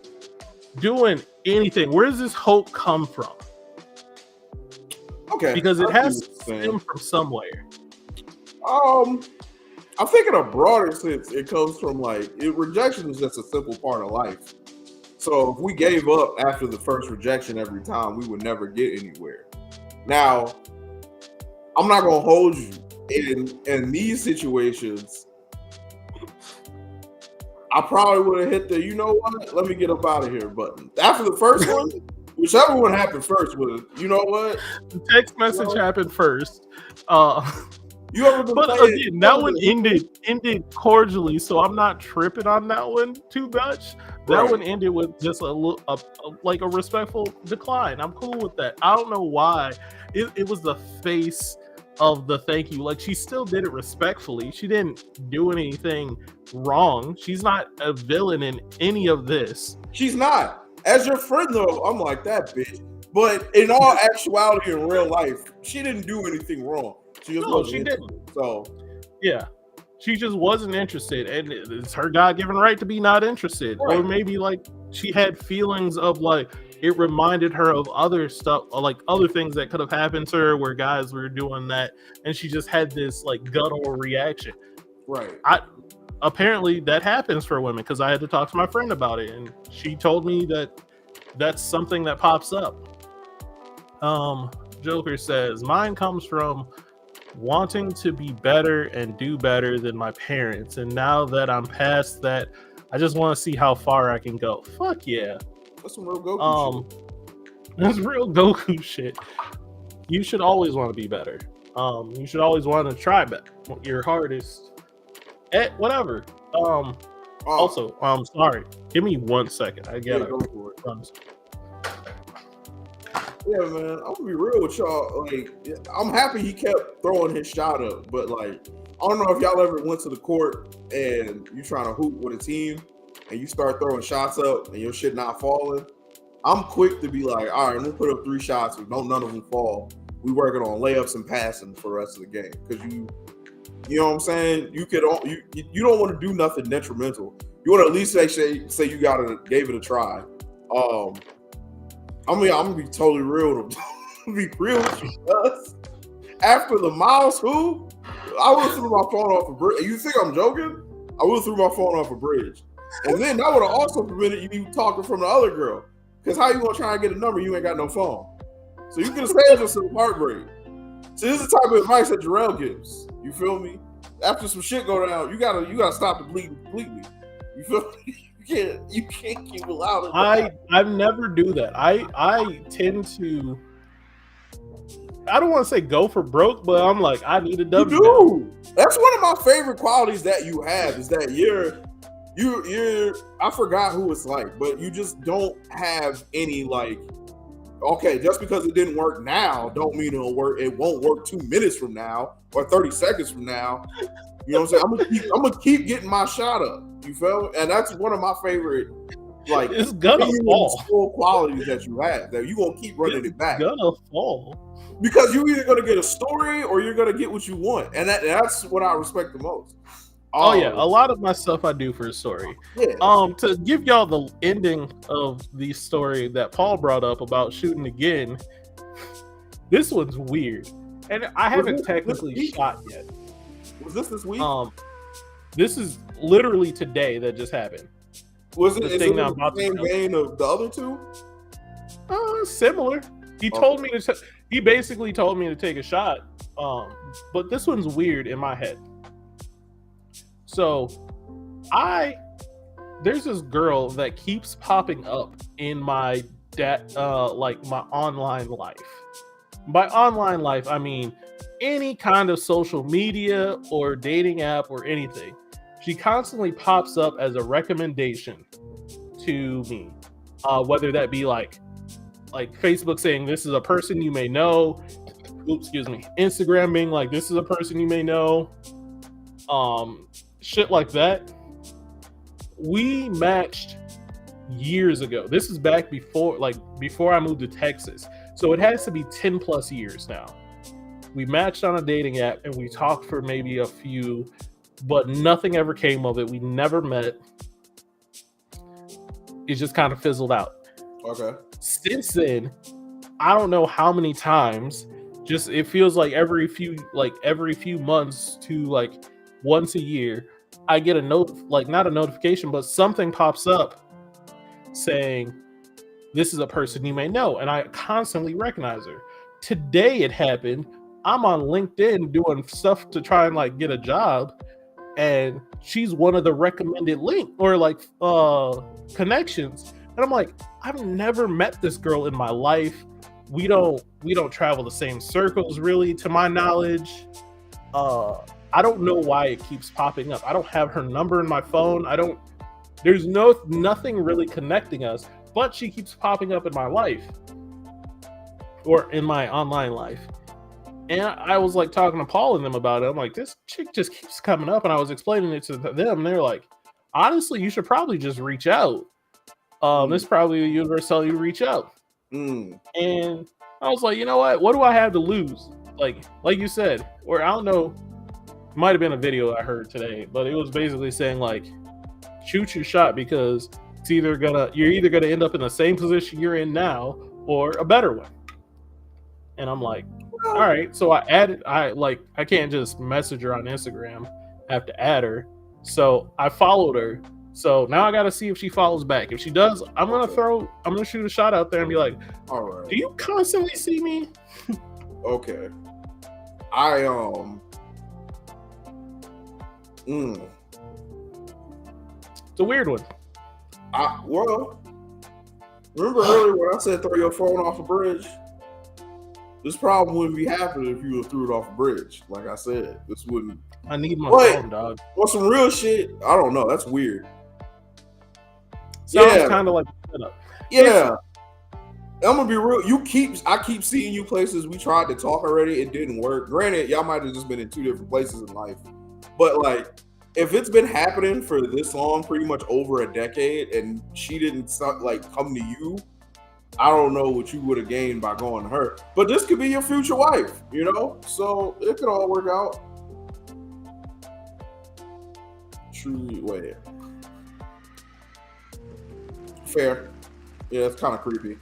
[SPEAKER 2] doing anything. Where does this hope come from?
[SPEAKER 1] Okay,
[SPEAKER 2] because it has to stem from somewhere.
[SPEAKER 1] I think in a broader sense, it comes from like rejection is just a simple part of life. So if we gave up after the first rejection every time, we would never get anywhere. Now, I'm not gonna hold you in these situations. I probably would have hit the, you know what, let me get up out of here button. After the first one, whichever one happened first would have, you know what?
[SPEAKER 2] The text message happened first.
[SPEAKER 1] You ever been
[SPEAKER 2] but again, that one ended cordially, so I'm not tripping on that one too much. That one ended with just like a respectful decline. I'm cool with that. I don't know why. It was the face of the thank you. Like, she still did it respectfully. She didn't do anything wrong. She's not a villain in any of this.
[SPEAKER 1] She's not. As your friend, though, I'm like, that bitch. But in all actuality, in real life, she didn't do anything wrong. She didn't. So,
[SPEAKER 2] yeah, she just wasn't interested, and it's her God-given right to be not interested. Right. Or maybe like she had feelings of like it reminded her of other stuff, like other things that could have happened to her where guys were doing that, and she just had this like guttural reaction.
[SPEAKER 1] Right.
[SPEAKER 2] Apparently that happens for women because I had to talk to my friend about it, and she told me that that's something that pops up. Joker says mine comes from wanting to be better and do better than my parents, and now that I'm past that, I just want to see how far I can go. Fuck yeah,
[SPEAKER 1] that's some real Goku shit.
[SPEAKER 2] That's real Goku shit. You should always want to be better. You should always want to try your hardest at whatever. Also, sorry, give me 1 second. I gotta
[SPEAKER 1] go for it. Yeah, man, I'm gonna be real with y'all. Like, I'm happy he kept throwing his shot up, but like, I don't know if y'all ever went to the court and you trying to hoop with a team and you start throwing shots up and your shit not falling. I'm quick to be like, all right, I'm gonna put up 3 shots, and none of them fall. We working on layups and passing for the rest of the game because you know what I'm saying. You don't want to do nothing detrimental. You want to at least say you gave it a try. I'm gonna be totally real. Be real with you. After the Miles hoop, I would have threw my phone off a bridge. You think I'm joking? I would have threw my phone off a bridge, and then that would have also prevented you talking from the other girl. Because how you gonna try and get a number? You ain't got no phone, so you can say just some heartbreak. So this is the type of advice that Jarrell gives. You feel me? After some shit go down, you gotta stop the bleeding completely. You feel me? You can't keep allowing.
[SPEAKER 2] I never do that. I tend to I don't want to say go for broke, but I'm like, I need a
[SPEAKER 1] You
[SPEAKER 2] W.
[SPEAKER 1] do. That's one of my favorite qualities that you have is that you're I forgot who it's like, but you just don't have any like, okay, just because it didn't work now, don't mean it won't work 2 minutes from now or 30 seconds from now. You know what I'm saying? I'm gonna keep getting my shot up. You feel me? And that's one of my favorite like
[SPEAKER 2] It's gonna fall.
[SPEAKER 1] qualities that you have, that you're gonna keep running it back.
[SPEAKER 2] It's gonna fall.
[SPEAKER 1] Because you're either gonna get a story or you're gonna get what you want. And that's what I respect the most.
[SPEAKER 2] Oh yeah, a lot of my stuff I do for a story.
[SPEAKER 1] Yeah.
[SPEAKER 2] To give y'all the ending of the story that Paul brought up about shooting again, this one's weird, and I haven't technically shot yet.
[SPEAKER 1] Was this week?
[SPEAKER 2] This is literally today that just happened.
[SPEAKER 1] Was it the same vein of the other two?
[SPEAKER 2] Similar. He told me to. He basically told me to take a shot. But this one's weird in my head. So, there's this girl that keeps popping up in my my online life. By online life, I mean any kind of social media or dating app or anything. She constantly pops up as a recommendation to me, whether that be like Facebook saying this is a person you may know. Oops, excuse me. Instagram being like this is a person you may know. Shit like that. We matched years ago. This is back before I moved to Texas. So it has to be 10 plus years now. We matched on a dating app and we talked for maybe a few, but nothing ever came of it. We never met. It just kind of fizzled out.
[SPEAKER 1] Okay.
[SPEAKER 2] Since then, I don't know how many times, just it feels like every few months to like once a year, I get not a notification, but something pops up saying, this is a person you may know. And I constantly recognize her. Today it happened. I'm on LinkedIn doing stuff to try and like get a job. And she's one of the recommended connections. And I'm like, I've never met this girl in my life. We don't travel the same circles really, to my knowledge. I don't know why it keeps popping up. I don't have her number in my phone. There's nothing really connecting us, but she keeps popping up in my life or in my online life. And I was like talking to Paul and them about it. I'm like, this chick just keeps coming up, and I was explaining it to them. And they're like, honestly, you should probably just reach out. This is probably the universe telling you to reach out. And I was like, you know what? What do I have to lose? Like you said, or I don't know. Might have been a video I heard today, but it was basically saying like, shoot your shot because you're either gonna end up in the same position you're in now or a better one. And I'm like, all right. So I can't just message her on Instagram. I have to add her. So I followed her. So now I got to see if she follows back. If she does, I'm going to shoot a shot out there and be like,
[SPEAKER 1] all right.
[SPEAKER 2] Do you constantly see me?
[SPEAKER 1] Okay.
[SPEAKER 2] It's a weird one.
[SPEAKER 1] Remember earlier when I said throw your phone off a bridge? This problem wouldn't be happening if you threw it off a bridge. Like I said, this wouldn't.
[SPEAKER 2] I need my phone, dog.
[SPEAKER 1] Well, some real shit. I don't know. That's weird.
[SPEAKER 2] Sounds kind of like a setup.
[SPEAKER 1] Yeah. I'm gonna be real. I keep seeing you places. We tried to talk already. It didn't work. Granted, y'all might have just been in two different places in life. But like, if it's been happening for this long, pretty much over a decade, and she didn't come to you, I don't know what you would have gained by going to her. But this could be your future wife, you know? So it could all work out. Truly, wait. Fair. Yeah, it's kind of creepy.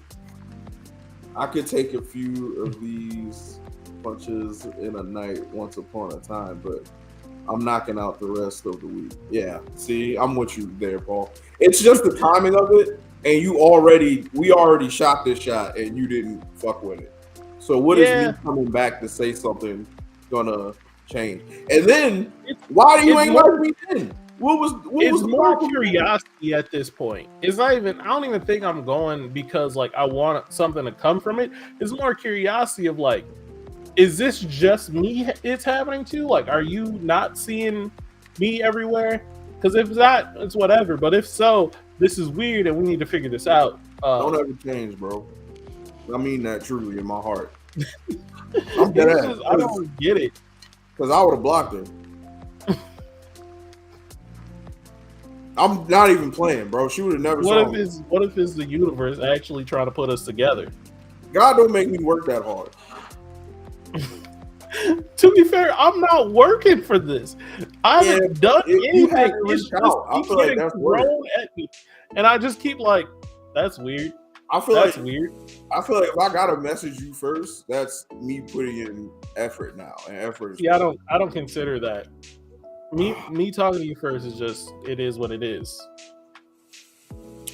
[SPEAKER 1] I could take a few of these punches in a night once upon a time, but I'm knocking out the rest of the week. Yeah, see, I'm with you there, Paul. It's just the timing of it, and we already shot this shot, and you didn't fuck with it. So what is me coming back to say something gonna change? And then, why do you ain't like me then? It's
[SPEAKER 2] more curiosity at this point. It's not even, I don't even think I'm going because like I want something to come from it. It's more curiosity of like, is this just me it's happening to? Like, are you not seeing me everywhere? Because if not, it's whatever. But if so, this is weird and we need to figure this out.
[SPEAKER 1] Don't ever change, bro. I mean that truly in my heart. I'm dead ass.
[SPEAKER 2] I don't get it.
[SPEAKER 1] Because I would have blocked her. I'm not even playing, bro. She would have never
[SPEAKER 2] What
[SPEAKER 1] saw me.
[SPEAKER 2] What if it's the universe actually trying to put us together?
[SPEAKER 1] God don't make me work that hard.
[SPEAKER 2] To be fair, I'm not working for this. I haven't done anything. It's just
[SPEAKER 1] I feel like that's
[SPEAKER 2] thrown at me, and I just keep like, that's weird.
[SPEAKER 1] I feel
[SPEAKER 2] that's
[SPEAKER 1] like
[SPEAKER 2] weird.
[SPEAKER 1] I feel like if I gotta message you first, that's me putting in effort now, and effort.
[SPEAKER 2] Yeah, I don't consider that. Me talking to you first is just, it is what it is.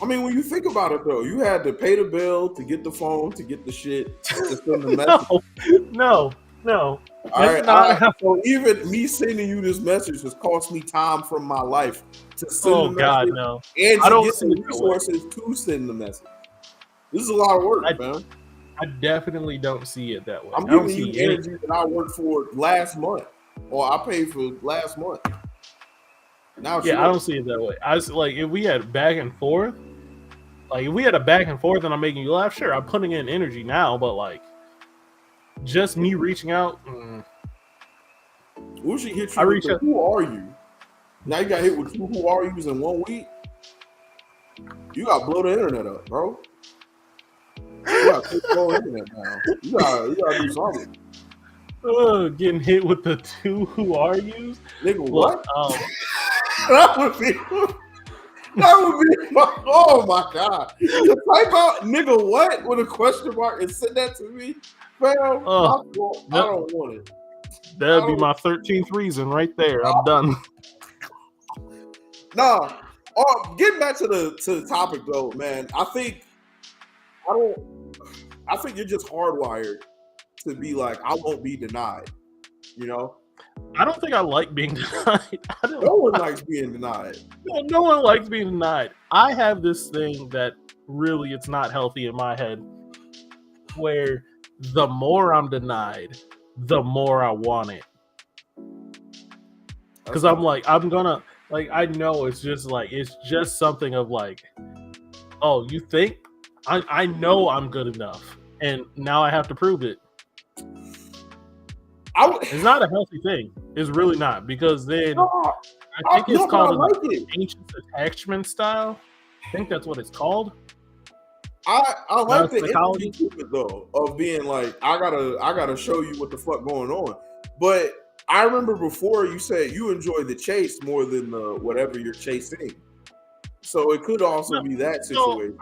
[SPEAKER 1] I mean, when you think about it, though, you had to pay the bill, to get the phone, to get the shit, to send the message.
[SPEAKER 2] No.
[SPEAKER 1] All right. So even me sending you this message has cost me time from my life to send the message.
[SPEAKER 2] God, no.
[SPEAKER 1] And to get the resources to send the message. This is a lot of work, man.
[SPEAKER 2] I definitely don't see it that way.
[SPEAKER 1] I'm giving you energy that I worked for last month, or I paid for last month. Now,
[SPEAKER 2] I don't see it that way. I was like, if we had back and forth, like if we had a back and forth and I'm making you laugh, sure, I'm putting in energy now, but like just me reaching out.
[SPEAKER 1] Who should hit you with who are you? Now you got hit with 2 who are yous in 1 week. You got to blow the internet up, bro. You got to blow the internet down. You got to do something.
[SPEAKER 2] Getting hit with the 2 who are yous?
[SPEAKER 1] Nigga, what? That would be oh my god. To type out nigga what with a question mark and send that to me, fam, I don't want it.
[SPEAKER 2] That'd be my 13th reason right there. I'm done.
[SPEAKER 1] Nah. Getting back to the topic though, man, I think you're just hardwired to be like, I won't be denied. You know?
[SPEAKER 2] I don't think I like being denied.
[SPEAKER 1] No one likes being denied.
[SPEAKER 2] No one likes being denied. I have this thing that really, it's not healthy in my head, where the more I'm denied, the more I want it. Because I'm like, I know it's just something of like, oh, you think? I know I'm good enough, and now I have to prove it. It's not a healthy thing. It's really not, because then I think it's called an ancient attachment style. I think that's what it's called.
[SPEAKER 1] I like the energy to it though, of being like, I gotta show you what the fuck going on. But I remember before you said you enjoy the chase more than the whatever you're chasing. So it could also be that situation.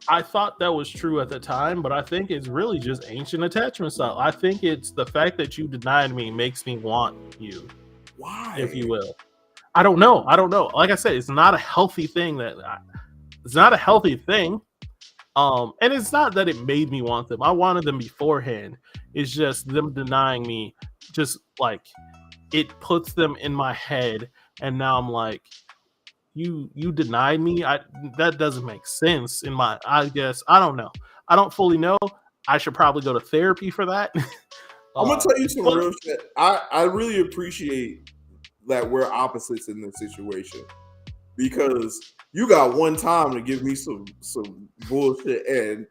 [SPEAKER 2] I thought that was true at the time, but I think it's really just ancient attachment style. I think it's the fact that you denied me makes me want you.
[SPEAKER 1] Why?
[SPEAKER 2] If you will. I don't know. Like I said, it's not a healthy thing. It's not a healthy thing. And it's not that it made me want them. I wanted them beforehand. It's just them denying me, just like it puts them in my head, and now I'm like, you denied me. That doesn't make sense in my. I guess I don't know. I don't fully know. I should probably go to therapy for that.
[SPEAKER 1] I'm gonna tell you some real shit. I really appreciate that we're opposites in this situation, because you got one time to give me some bullshit, and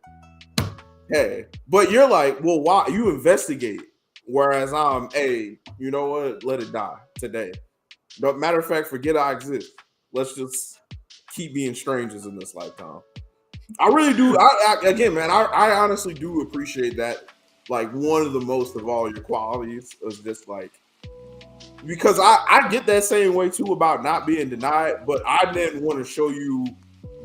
[SPEAKER 1] hey, but you're like, well, why? You investigate, whereas I'm, hey, you know what? Let it die today. But matter of fact, forget I exist. Let's just keep being strangers in this lifetime. I really do. I honestly do appreciate that. Like, one of the most of all your qualities is just like, because I get that same way too about not being denied, but I didn't want to show you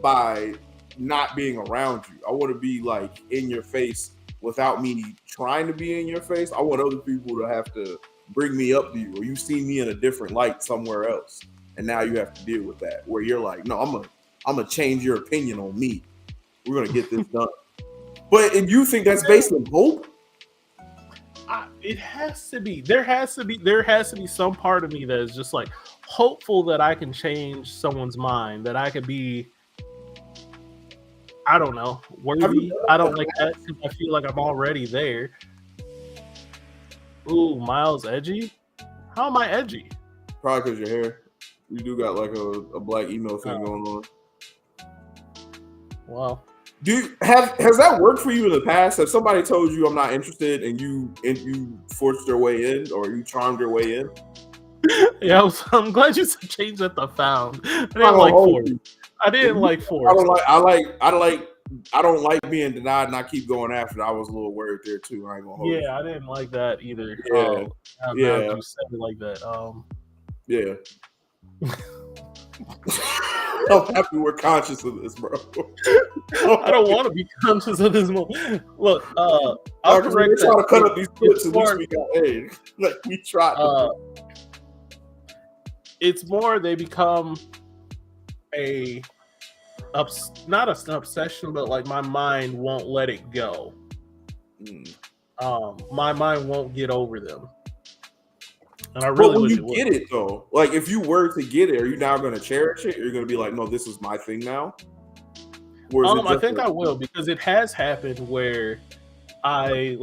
[SPEAKER 1] by not being around you. I want to be like in your face without me trying to be in your face. I want other people to have to bring me up to you, or you see me in a different light somewhere else, and now you have to deal with that. Where you're like, no, I'm gonna change your opinion on me. We're gonna get this done. But if you think that's based on hope,
[SPEAKER 2] it has to be. There has to be some part of me that is just like hopeful that I can change someone's mind, that I could be, I don't know, worthy. I don't like that because I feel like I'm already there. Ooh, Miles edgy? How am I edgy?
[SPEAKER 1] Probably because your hair. You do got like a black emo thing going on.
[SPEAKER 2] Well,
[SPEAKER 1] has that worked for you in the past? Have somebody told you I'm not interested and you forced your way in or you charmed your way in?
[SPEAKER 2] Yeah, I'm glad you changed that to found. I didn't like force. I didn't like force.
[SPEAKER 1] I don't like being denied, and I keep going after it. I was a little worried there too. I ain't gonna hold you.
[SPEAKER 2] I didn't like that either.
[SPEAKER 1] Yeah,
[SPEAKER 2] now you said it like that.
[SPEAKER 1] Yeah. I'm happy we're conscious of this, bro.
[SPEAKER 2] I don't want to be conscious of this moment. Look, I'll
[SPEAKER 1] correct that. We're trying to cut up these clips at least we got aid. Like we tried.
[SPEAKER 2] It's more they become not an obsession, but like my mind won't let it go. My mind won't get over them. And I really
[SPEAKER 1] wish you get it though. Like if you were to get it, are you now going to cherish it? Or you're going to be like, no, this is my thing now?
[SPEAKER 2] I think I will, because it has happened where I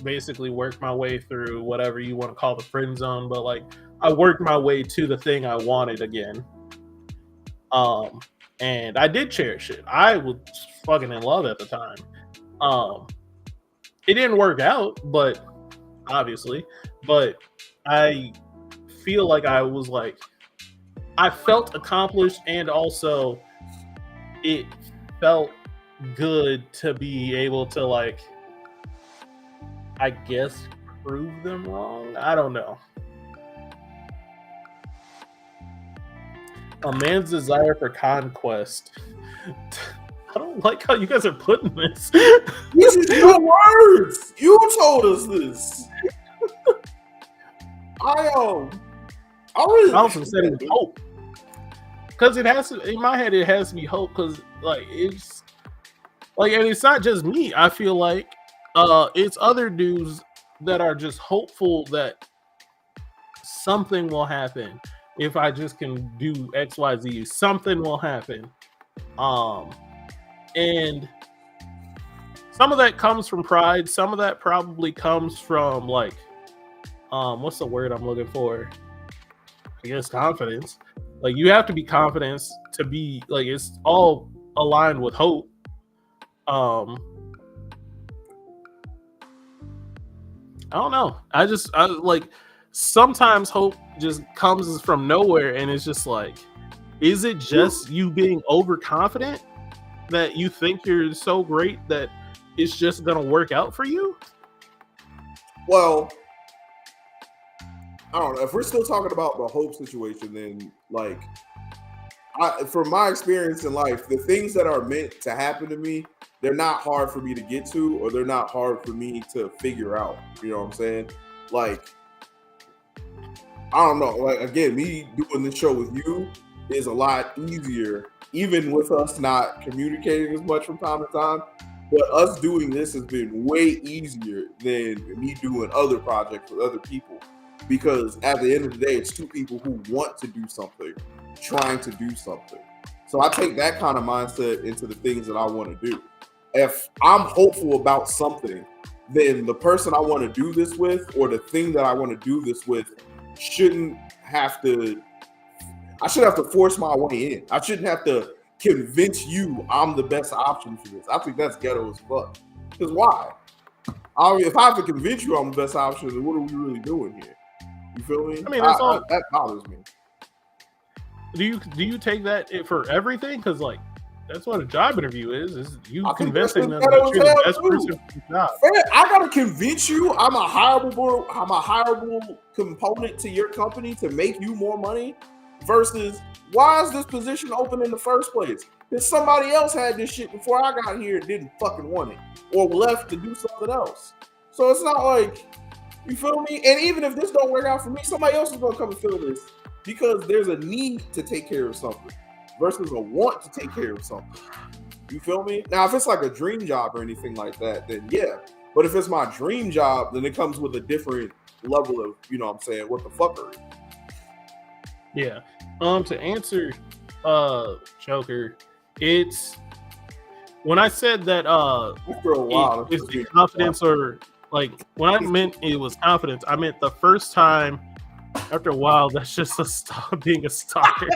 [SPEAKER 2] basically worked my way through whatever you want to call the friend zone, but like I worked my way to the thing I wanted again. And I did cherish it. I was fucking in love at the time. It didn't work out, but obviously, but I feel like I felt accomplished, and also it felt good to be able to, like, I guess, prove them wrong. I don't know. A man's desire for conquest. I don't like how you guys are putting this.
[SPEAKER 1] This is your words. You told us this. I
[SPEAKER 2] also said it was hope, because it has to. In my head, it has to be hope, because like it's like, and it's not just me. I feel like it's other dudes that are just hopeful that something will happen if I just can do XYZ. Something will happen, and some of that comes from pride. Some of that probably comes from like. What's the word I'm looking for? I guess confidence. Like you have to be confident to be like, it's all aligned with hope. I don't know. I like sometimes hope just comes from nowhere, and it's just like, is it just you being overconfident that you think you're so great that it's just gonna work out for you?
[SPEAKER 1] Well, I don't know. If we're still talking about the hope situation, then like, from my experience in life, the things that are meant to happen to me, they're not hard for me to get to, or they're not hard for me to figure out. You know what I'm saying? Like, I don't know. Like, again, me doing this show with you is a lot easier, even with us not communicating as much from time to time. But us doing this has been way easier than me doing other projects with other people. Because at the end of the day, it's two people who want to do something, trying to do something. So I take that kind of mindset into the things that I want to do. If I'm hopeful about something, then the person I want to do this with, or the thing that I want to do this with, I shouldn't have to force my way in. I shouldn't have to convince you I'm the best option for this. I think that's ghetto as fuck. Because why? If I have to convince you I'm the best option, then what are we really doing here? You feel me?
[SPEAKER 2] I mean, that's all.
[SPEAKER 1] That bothers me.
[SPEAKER 2] Do you take that for everything? Because like that's what a job interview is you convincing them that you're the best person for the job.
[SPEAKER 1] I gotta convince you I'm a hireable component to your company to make you more money. Versus, why is this position open in the first place? Because somebody else had this shit before I got here and didn't fucking want it, or left to do something else. So it's not like. You feel me? And even if this don't work out for me, somebody else is going to come and fill this, because there's a need to take care of something versus a want to take care of something. You feel me? Now, if it's like a dream job or anything like that, then yeah. But if it's my dream job, then it comes with a different level of, you know what I'm saying, what the fuckery.
[SPEAKER 2] Yeah. To answer Joker, it's when I said that
[SPEAKER 1] after a while,
[SPEAKER 2] it's the confidence or Like when I meant it was confidence, I meant the first time. After a while, that's just being a stalker.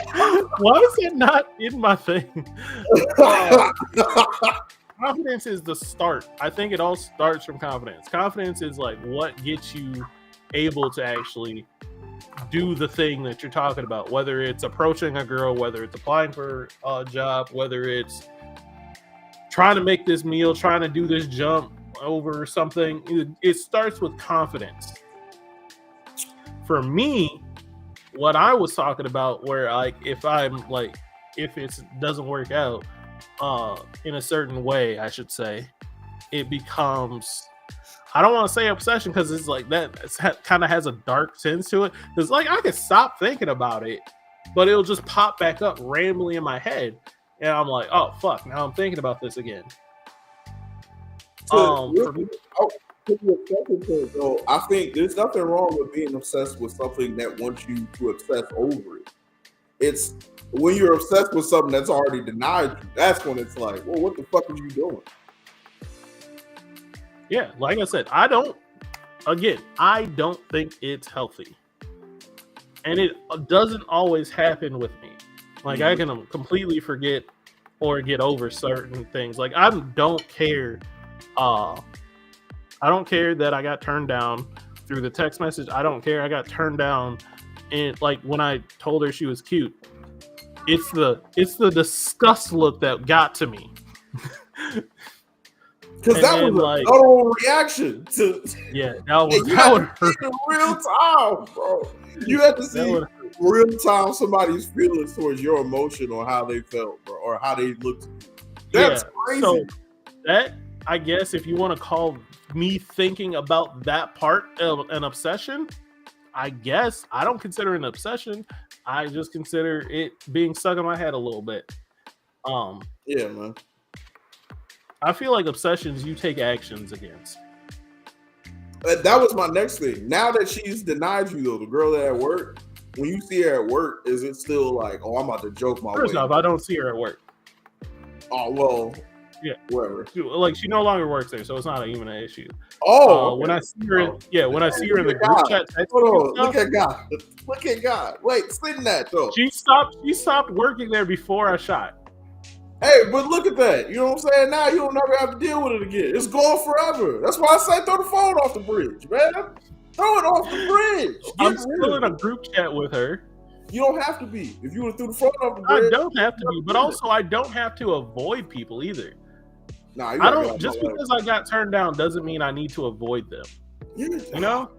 [SPEAKER 2] Why is it not in my thing? Confidence is the start. I think it all starts from confidence. Confidence is like what gets you able to actually do the thing that you're talking about, whether it's approaching a girl, whether it's applying for a job, whether it's trying to make this meal, trying to do this jump over something. It starts with confidence. For me, what I was talking about, where like if it doesn't work out in a certain way, I should say, it becomes, I don't want to say obsession because it's like that kind of has a dark sense to it. Because like I could stop thinking about it, but it'll just pop back up randomly in my head, and I'm like, oh fuck, now I'm thinking about this again. For me,
[SPEAKER 1] so I think there's nothing wrong with being obsessed with something that wants you to obsess over it. It's when you're obsessed with something that's already denied you, that's when it's like, well, what the fuck are you doing?
[SPEAKER 2] Yeah, like I said, I don't think it's healthy. And it doesn't always happen with me. Like I can completely forget or get over certain things. Like I don't care. I don't care that I got turned down through the text message. I don't care I got turned down, and like when I told her she was cute, it's the disgust look that got to me.
[SPEAKER 1] Because that was like, a total reaction to
[SPEAKER 2] that would hurt
[SPEAKER 1] in real time, bro. You had to see real time somebody's feelings towards your emotion or how they felt, bro, or how they looked. That's crazy. So
[SPEAKER 2] that, I guess, if you want to call me thinking about that part of an obsession, I guess I don't consider it an obsession. I just consider it being stuck in my head a little bit.
[SPEAKER 1] Yeah, man.
[SPEAKER 2] I feel like obsessions you take actions against.
[SPEAKER 1] That was my next thing. Now that she's denied you, though, the girl that at work, when you see her at work, is it still like, oh, I'm about to joke my way?
[SPEAKER 2] First off, I don't see her at work.
[SPEAKER 1] Oh, well,
[SPEAKER 2] yeah,
[SPEAKER 1] whatever.
[SPEAKER 2] Like she no longer works there, so it's not even an issue.
[SPEAKER 1] Oh,
[SPEAKER 2] okay. When I see her, when I see her in the group chat,
[SPEAKER 1] hold on, look at God, look at God. Wait, sitting that though.
[SPEAKER 2] She stopped working there before I shot.
[SPEAKER 1] Hey, but look at that. You know what I'm saying? Now you don't never have to deal with it again. It's gone forever. That's why I say throw the phone off the bridge, man. Throw it off the bridge.
[SPEAKER 2] I'm still in a group chat with her.
[SPEAKER 1] You don't have to be. If you would have threw the phone off the bridge,
[SPEAKER 2] I don't have to be. But also, I don't have to avoid people either.
[SPEAKER 1] Nah,
[SPEAKER 2] I don't. Just because I got turned down doesn't mean I need to avoid them.
[SPEAKER 1] You know?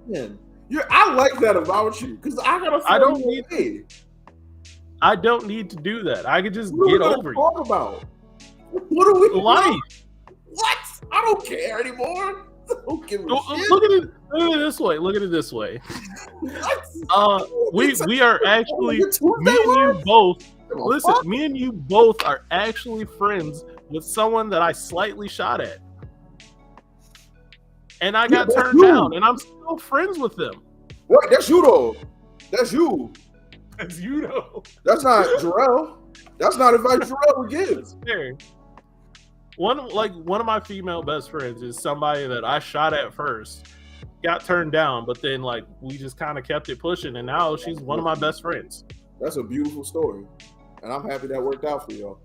[SPEAKER 1] I like that about you because I gotta.
[SPEAKER 2] I don't need to do that. I could just get over it.
[SPEAKER 1] Talk about what are we
[SPEAKER 2] life?
[SPEAKER 1] What? I don't care anymore. I don't give a shit.
[SPEAKER 2] Look at it this way. Look at it this way. We are actually me and you both. Listen, me and you both are actually friends with someone that I slightly shot at, and I got turned down, and I'm still friends with them.
[SPEAKER 1] Wait, that's you though. That's you.
[SPEAKER 2] That's you though.
[SPEAKER 1] That's not Jarrell. That's not advice Jarrell would give.
[SPEAKER 2] Fair. One of my female best friends is somebody that I shot at first, got turned down, but then like we just kind of kept it pushing, and now she's one of my best friends.
[SPEAKER 1] That's a beautiful story, and I'm happy that worked out for y'all.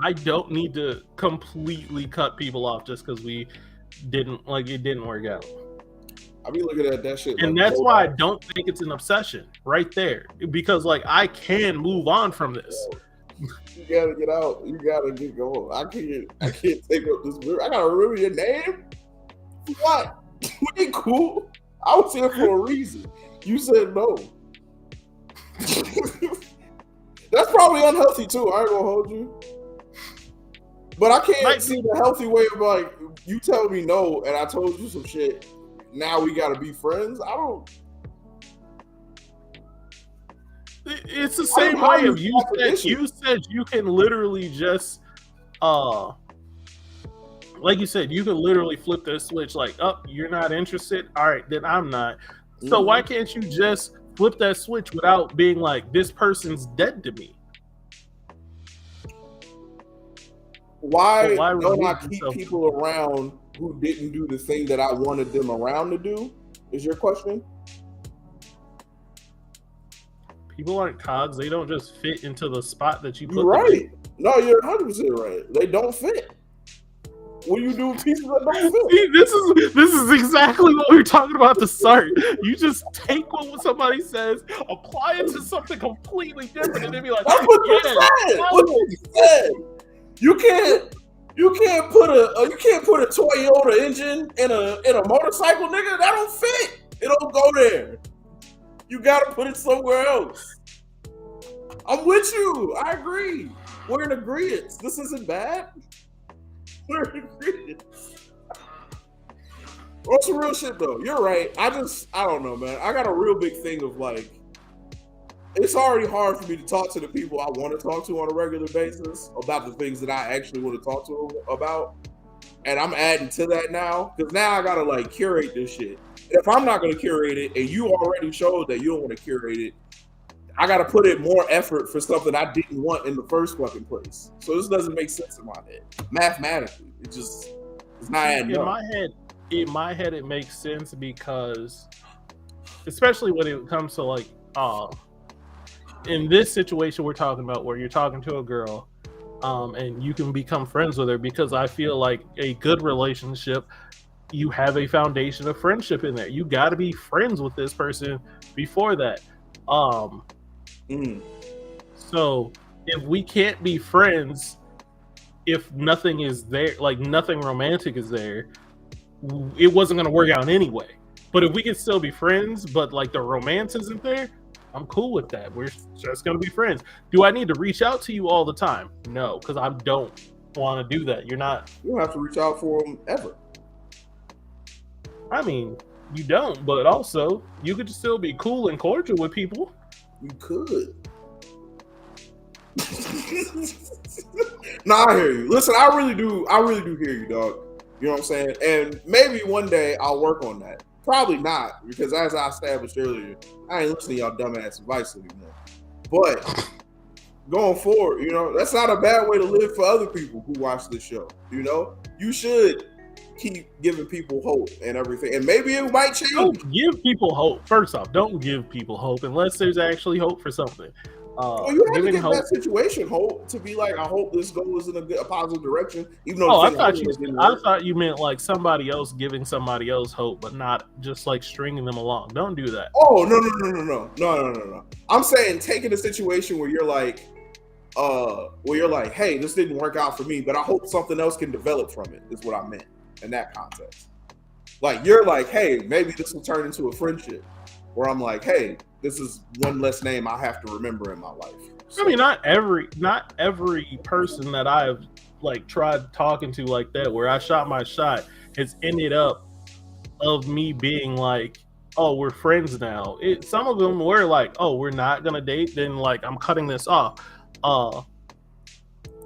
[SPEAKER 2] I don't need to completely cut people off just because it didn't work out.
[SPEAKER 1] I be looking at that shit,
[SPEAKER 2] and like, that's why I don't think it's an obsession right there, because like I can move on from this.
[SPEAKER 1] You gotta get out. You gotta get going. I can't take up this. I gotta remember your name. What? We ain't cool. I was here for a reason. You said no. That's probably unhealthy too. I ain't gonna hold you. But I can't see the healthy way of like you tell me no, and I told you some shit. Now we gotta be friends. I don't.
[SPEAKER 2] It's the same way of you said you can literally just like you said, you can literally flip the switch like, oh, you're not interested? All right, then I'm not. So why can't you just flip that switch without being like, this person's dead to me?
[SPEAKER 1] Why
[SPEAKER 2] why
[SPEAKER 1] don't I
[SPEAKER 2] remove
[SPEAKER 1] keep
[SPEAKER 2] yourself?
[SPEAKER 1] people around who didn't do the thing that I wanted them around to do? Is your question?
[SPEAKER 2] People aren't cogs. They don't just fit into the spot that you
[SPEAKER 1] You're
[SPEAKER 2] put them in.
[SPEAKER 1] right. No, you're 100% right. They don't fit. What do you do with people that don't fit?
[SPEAKER 2] See, this is exactly what we were talking about at the start. You just take what somebody says, apply it to something completely different, and then be like,
[SPEAKER 1] That's what you said. What you said. You can't put a Toyota engine in a motorcycle, nigga. That don't fit. It don't go there. You gotta put it somewhere else. I'm with you. I agree. We're in agreement. This isn't bad. We're in agreement. What's some real shit though? You're right. I don't know, man. I got a real big thing of like, it's already hard for me to talk to the people I want to talk to on a regular basis about the things that I actually want to talk to them about. And I'm adding to that now because now I gotta like curate this shit. If I'm not gonna curate it, and you already showed that you don't want to curate it, I gotta put in more effort for something I didn't want in the first fucking place. So this doesn't make sense in my head. Mathematically, it's not adding up.
[SPEAKER 2] In my head, it makes sense because, especially when it comes to like, in this situation we're talking about, where you're talking to a girl, and you can become friends with her, because I feel like a good relationship, you have a foundation of friendship in there. You got to be friends with this person before that. So if we can't be friends, if nothing is there, like nothing romantic is there, it wasn't going to work out anyway. But if we can still be friends, but like the romance isn't there, I'm cool with that. We're just going to be friends. Do I need to reach out to you all the time? No, because I don't want to do that. You don't
[SPEAKER 1] have to reach out for them ever.
[SPEAKER 2] I mean, you don't, but also you could still be cool and cordial with people.
[SPEAKER 1] You could. No, I hear you. Listen, I really do hear you, dog. You know what I'm saying? And maybe one day I'll work on that. Probably not, because as I established earlier, I ain't listening to y'all dumbass advice anymore. But going forward, you know, that's not a bad way to live for other people who watch this show. You know, you should keep giving people hope and everything, and maybe it might change.
[SPEAKER 2] Don't give people hope. First off, don't give people hope unless there's actually hope for something.
[SPEAKER 1] Well, you have to give that situation hope to be like, I hope this goes in a positive direction. Even though
[SPEAKER 2] I thought you meant like somebody else giving somebody else hope, but not just like stringing them along. Don't do that.
[SPEAKER 1] Oh no. I'm saying taking a situation where you're like, hey, this didn't work out for me, but I hope something else can develop from it. Is what I meant in that context. Like you're like, hey, maybe this will turn into a friendship. Where I'm like, hey, this is one less name I have to remember in my life. So,
[SPEAKER 2] I mean, not every person that I've like tried talking to like that, where I shot my shot, has ended up of me being like, oh, we're friends now. Some of them were like, oh, we're not gonna date, then like I'm cutting this off.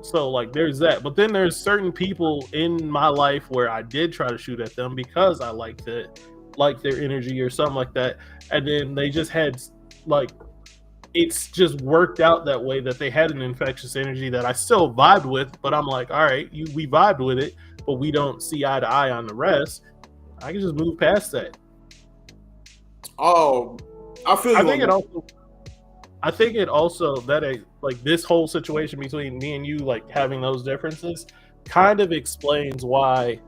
[SPEAKER 2] So like there's that. But then there's certain people in my life where I did try to shoot at them because I liked it, like their energy or something like that, and then they just had like, it's just worked out that way that they had an infectious energy that I still vibed with, but I'm like, all right, we vibed with it, but we don't see eye to eye on the rest. I can just move past that.
[SPEAKER 1] Oh, I think
[SPEAKER 2] it also that like this whole situation between me and you, like having those differences, kind of explains why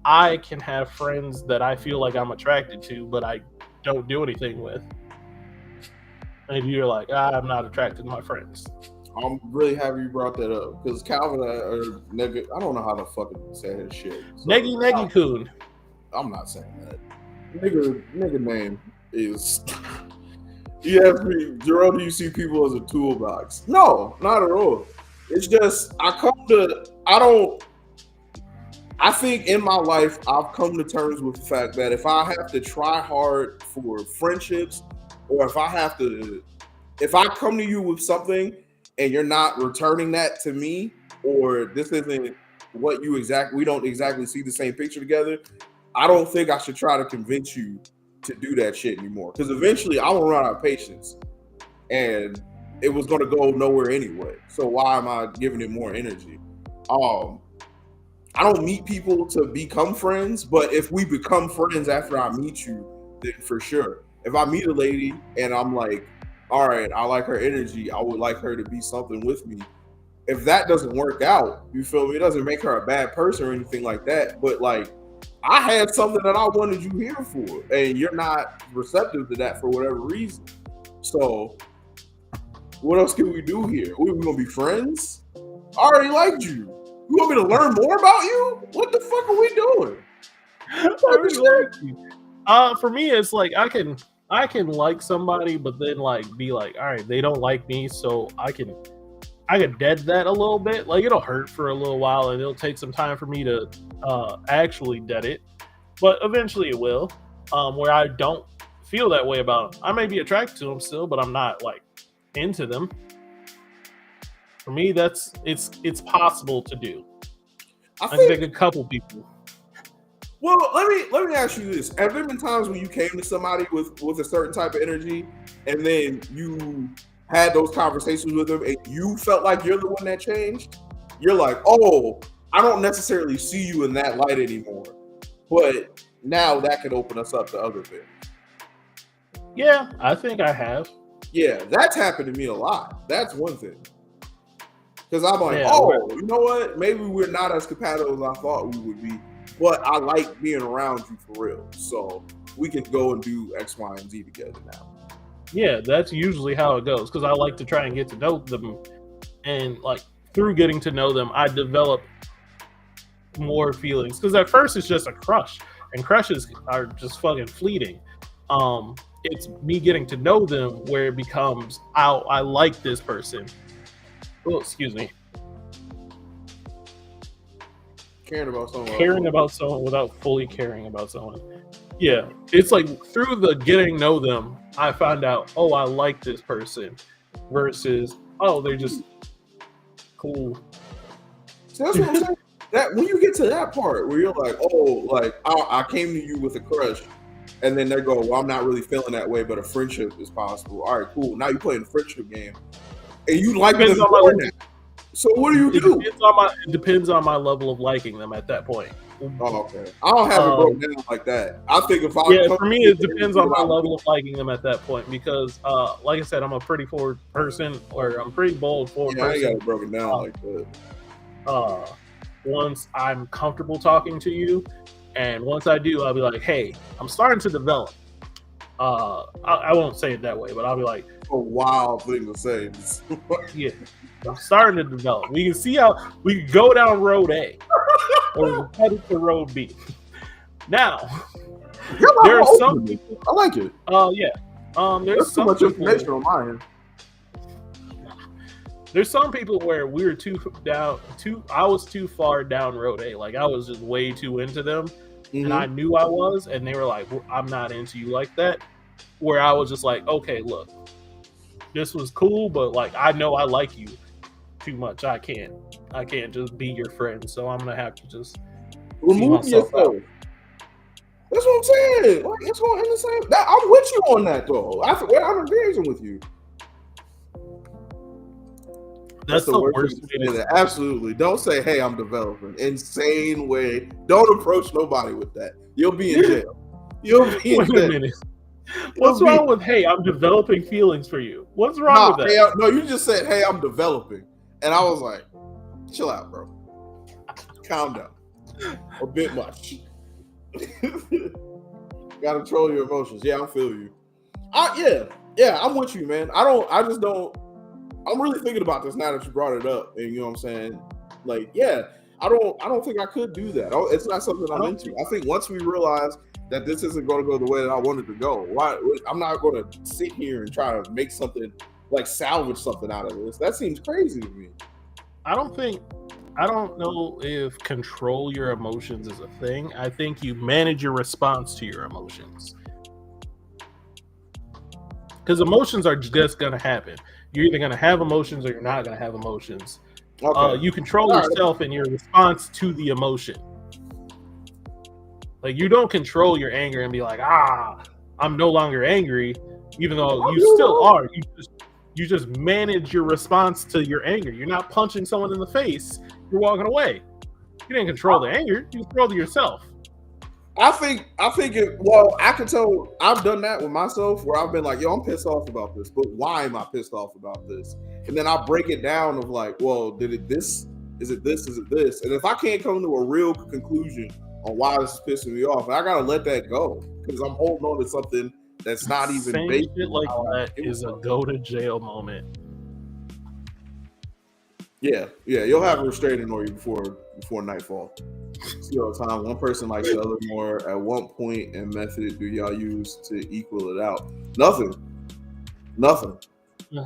[SPEAKER 2] I can have friends that I feel like I'm attracted to, but I don't do anything with. And you're like, I'm not attracted to my friends.
[SPEAKER 1] I'm really happy you brought that up, because Calvin or nigga, I don't know how to fucking say his shit. So,
[SPEAKER 2] Negi Kun.
[SPEAKER 1] I'm not saying that. Nigga name is. You ask me, Jerome, do you see people as a toolbox? No, not at all. It's just I think in my life, I've come to terms with the fact that if I have to try hard for friendships, or if I come to you with something and you're not returning that to me, or this isn't what we don't exactly see the same picture together, I don't think I should try to convince you to do that shit anymore. Because eventually I will run out of patience, and it was going to go nowhere anyway. So why am I giving it more energy? I don't meet people to become friends, but if we become friends after I meet you, then for sure. If I meet a lady and I'm like, all right, I like her energy, I would like her to be something with me. If that doesn't work out, you feel me? It doesn't make her a bad person or anything like that. But like, I had something that I wanted you here for, and you're not receptive to that for whatever reason. So, what else can we do here? We gonna be friends? I already liked you. You want me to learn more about you? What the fuck are we doing?
[SPEAKER 2] For me, it's like I can like somebody, but then like be like, all right, they don't like me, so I can dead that a little bit. Like it'll hurt for a little while, and it'll take some time for me to actually dead it, but eventually it will. Where I don't feel that way about them. I may be attracted to them still, but I'm not like into them. For me, it's possible to do. I think a couple people.
[SPEAKER 1] Well, let me ask you this: have there been times when you came to somebody with a certain type of energy, and then you had those conversations with them, and you felt like you're the one that changed? You're like, oh, I don't necessarily see you in that light anymore, but now that could open us up to other things.
[SPEAKER 2] Yeah, I think I have.
[SPEAKER 1] Yeah, that's happened to me a lot. That's one thing. Because I'm like, you know what? Maybe we're not as compatible as I thought we would be, but I like being around you for real. So we can go and do X, Y, and Z together now.
[SPEAKER 2] Yeah, that's usually how it goes. Because I like to try and get to know them, and like through getting to know them, I develop more feelings. Because at first it's just a crush, and crushes are just fucking fleeting. It's me getting to know them where it becomes, I like this person. Oh, excuse me.
[SPEAKER 1] Caring about someone
[SPEAKER 2] without fully caring about someone. Yeah, it's like through the getting to know them, I find out, oh, I like this person, versus, oh, they're just cool.
[SPEAKER 1] So that's what I'm saying. That when you get to that part where you're like, oh, like I came to you with a crush, and then they go, well, I'm not really feeling that way, but a friendship is possible. All right, cool. Now you're playing the friendship game. And you like them more now. So what do you do?
[SPEAKER 2] It depends on my level of liking them at that point.
[SPEAKER 1] Oh, okay. I don't have it broken down like that. I think if I
[SPEAKER 2] for me, it depends on my level of liking them at that point, because, like I said, I'm a pretty forward person, or I'm pretty bold forward person.
[SPEAKER 1] I got it broken down like that.
[SPEAKER 2] Once I'm comfortable talking to you, and once I do, I'll be like, hey, I'm starting to develop. I won't say it that way, but I'll be like,
[SPEAKER 1] a wild thing to say.
[SPEAKER 2] Yeah, I'm starting to develop. We can see how we can go down road A or headed to road B. Now, there are some people.
[SPEAKER 1] I like it.
[SPEAKER 2] There's
[SPEAKER 1] so much information on my end.
[SPEAKER 2] There's some people where we were I was too far down road A. Like I was just way too into them. And I knew I was, and they were like, I'm not into you like that. Where I was just like, okay, look, this was cool, but like I know I like you too much. I can't just be your friend. So I'm gonna have to just
[SPEAKER 1] remove yourself. That's what I'm saying. Like it's going in the same. I'm with you on that though. I'm engaging with you.
[SPEAKER 2] That's the worst way to
[SPEAKER 1] that. Absolutely. Don't say, hey, I'm developing. Insane way. Don't approach nobody with that. You'll be in jail.
[SPEAKER 2] Wait a minute. What's wrong with, hey, I'm developing feelings for you? What's wrong with that?
[SPEAKER 1] No, you just said, hey, I'm developing. And I was like, chill out, bro. Calm down. A bit much. Gotta control your emotions. Yeah, I feel you. Yeah, I'm with you, man. I'm really thinking about this now that you brought it up, and you know what I'm saying? Like, yeah, I don't think I could do that. It's not something I'm into. I think once we realize that this isn't going to go the way that I wanted to go, I'm not going to sit here and try to make something, like salvage something out of this. That seems crazy to me.
[SPEAKER 2] I don't know if control your emotions is a thing. I think you manage your response to your emotions. Because emotions are just going to happen. You're either going to have emotions or you're not going to have emotions. Okay. You control yourself and your response to the emotion. Like, you don't control your anger and be like, I'm no longer angry, even though you still are. You just manage your response to your anger. You're not punching someone in the face. you're walking away. You didn't control the anger. You controlled yourself.
[SPEAKER 1] I think well, I can tell I've done that with myself where I've been like, yo, I'm pissed off about this, but why am I pissed off about this? And then I break it down of like, well, is it this? Is it this? And if I can't come to a real conclusion on why this is pissing me off, I gotta let that go because I'm holding on to something that's not even
[SPEAKER 2] based. Shit like that is a go to jail moment.
[SPEAKER 1] Yeah, you'll have a restraining order before nightfall. See all the time. One person likes the other more. At what point and method do y'all use to equal it out? Nothing.
[SPEAKER 2] Yeah.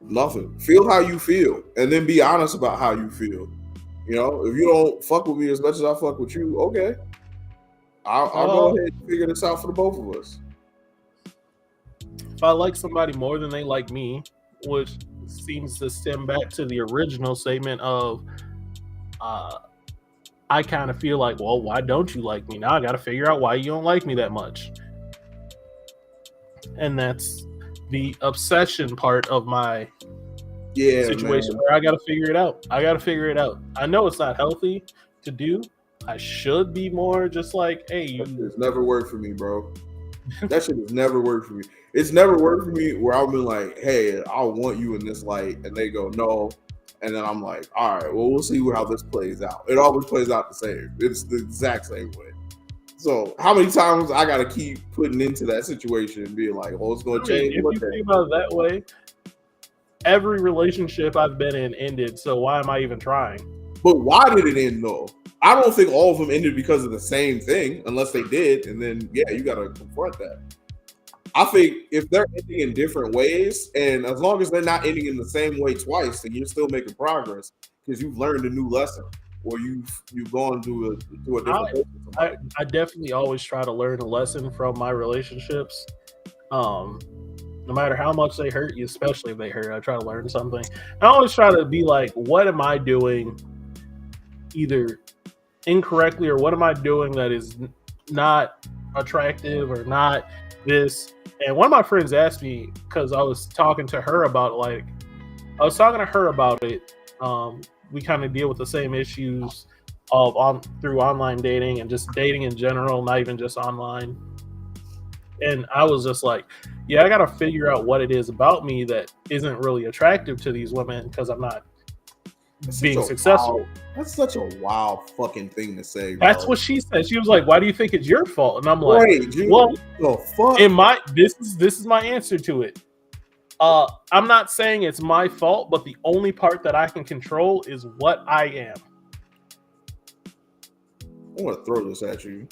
[SPEAKER 1] Nothing. Feel how you feel, and then be honest about how you feel. You know, if you don't fuck with me as much as I fuck with you, okay, I'll go ahead and figure this out for the both of us.
[SPEAKER 2] If I like somebody more than they like me, which seems to stem back to the original statement of, I kind of feel like, well, why don't you like me? Now I got to figure out why you don't like me that much. And that's the obsession part of my situation, man. Where I got to figure it out. I know it's not healthy to do. I should be more just like, hey,
[SPEAKER 1] it's never worked for me, bro. That shit has never worked for me. It's never worked for me where I've been like, hey, I want you in this light, and they go no, and then I'm like, all right, well, we'll see how this plays out. It always plays out the same. It's the exact same way. So how many times I got to keep putting into that situation and being like, oh, it's going to change?
[SPEAKER 2] If you think about it that way, every relationship I've been in ended, so why am I even trying?
[SPEAKER 1] But why did it end though? I don't think all of them ended because of the same thing, unless they did, and then yeah, you got to confront that. I think if they're ending in different ways, and as long as they're not ending in the same way twice, then you're still making progress because you've learned a new lesson, or you've gone to a different.
[SPEAKER 2] I definitely always try to learn a lesson from my relationships. No matter how much they hurt you, especially if they hurt, I try to learn something. I always try to be like, what am I doing either incorrectly, or what am I doing that is not attractive or not this? And one of my friends asked me, because I was talking to her about it. We kind of deal with the same issues through online dating and just dating in general, not even just online. And I was just like, yeah, I got to figure out what it is about me that isn't really attractive to these women because I'm not being successful.
[SPEAKER 1] That's such a wild fucking thing to say, bro.
[SPEAKER 2] That's what she said. She was like, why do you think it's your fault? And I'm like,
[SPEAKER 1] wait, dude,
[SPEAKER 2] well,
[SPEAKER 1] the fuck?
[SPEAKER 2] This is my answer to it. I'm not saying it's my fault, but the only part that I can control is what I am.
[SPEAKER 1] I want to throw this at you.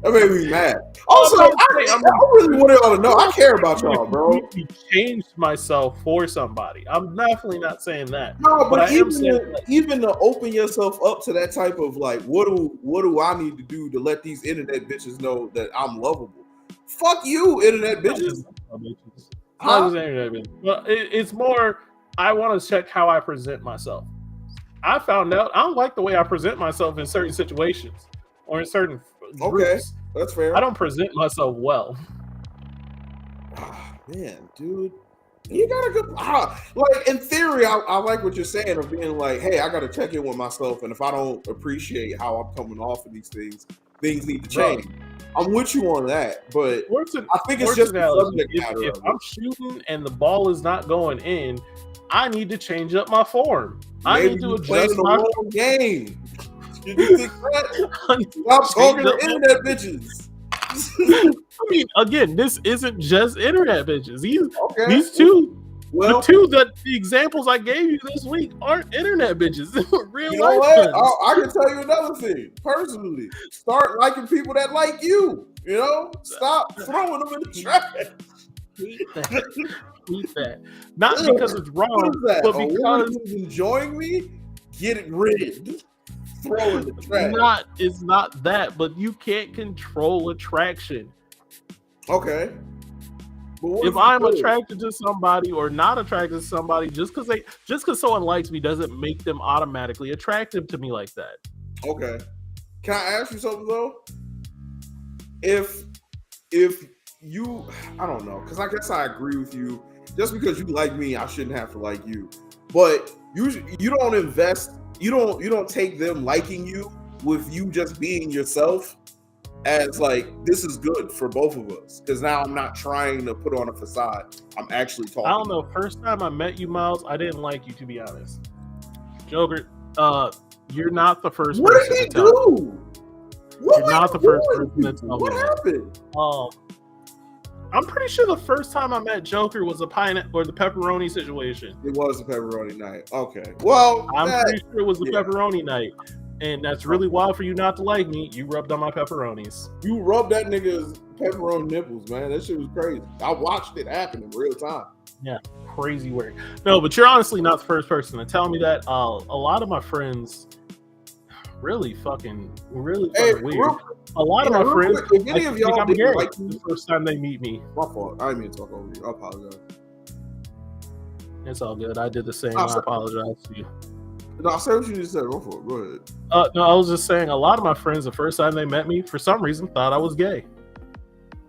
[SPEAKER 1] That made me mad. Also, I really want y'all to know I care about y'all, bro.
[SPEAKER 2] I changed myself for somebody. I'm definitely not saying that.
[SPEAKER 1] No, but even to open yourself up to that type of like, what do I need to do to let these internet bitches know that I'm lovable? Fuck you, internet bitches.
[SPEAKER 2] Well, it's more, I want to check how I present myself. I found out I don't like the way I present myself in certain situations or in certain groups.
[SPEAKER 1] Okay, that's fair.
[SPEAKER 2] I don't present myself well.
[SPEAKER 1] Man, dude, you got a good like in theory. I like what you're saying of being like, hey, I got to check in with myself, and if I don't appreciate how I'm coming off of these things need to change. Right. I'm with you on that, but I think it's just the subject matter.
[SPEAKER 2] If I'm shooting and the ball is not going in, I need to change up my form. I need to adjust my
[SPEAKER 1] game. You think that? Stop talking to internet bitches.
[SPEAKER 2] I mean, again, this isn't just internet bitches. These two, the examples I gave you this week aren't internet bitches. Real
[SPEAKER 1] you know
[SPEAKER 2] life.
[SPEAKER 1] I can tell you another thing. Personally, start liking people that like you. You know, stop throwing them in the trash.
[SPEAKER 2] Eat that. Not because it's wrong, but because
[SPEAKER 1] who's enjoying me, get it rid. Throw in the trash.
[SPEAKER 2] It's not that, but you can't control attraction.
[SPEAKER 1] Okay.
[SPEAKER 2] If I'm attracted to somebody or not attracted to somebody, just because someone likes me doesn't make them automatically attractive to me like that.
[SPEAKER 1] Okay. Can I ask you something though? If you, I don't know, because I guess I agree with you. Just because you like me, I shouldn't have to like you. But you don't invest. You don't take them liking you with you just being yourself as like this is good for both of us because now I'm not trying to put on a facade. I'm actually talking.
[SPEAKER 2] I don't know. First time I met you, Miles, I didn't like you, to be honest. Joker, you're not the first
[SPEAKER 1] what
[SPEAKER 2] person
[SPEAKER 1] did he
[SPEAKER 2] to tell me.
[SPEAKER 1] do? What
[SPEAKER 2] You're not the first person to tell me.
[SPEAKER 1] What happened?
[SPEAKER 2] I'm pretty sure the first time I met Joker was the pepperoni situation.
[SPEAKER 1] It was a pepperoni night. Okay. Well,
[SPEAKER 2] I'm pretty sure it was the pepperoni night. And that's really wild for you not to like me. You rubbed on my pepperonis.
[SPEAKER 1] You rubbed that nigga's pepperoni nipples, man. That shit was crazy. I watched it happen in real time.
[SPEAKER 2] Yeah, crazy work. No, but you're honestly not the first person to tell me that. A lot of my friends really fucking weird. A lot of my friends,
[SPEAKER 1] if any of y'all didn't like me
[SPEAKER 2] the first time they meet me.
[SPEAKER 1] My fault. I didn't mean to talk over you. I apologize.
[SPEAKER 2] It's all good. I did the same. I apologize to you.
[SPEAKER 1] No, I said what you just said. Go for it. Go ahead.
[SPEAKER 2] No, I was just saying a lot of my friends, the first time they met me, for some reason, thought I was gay.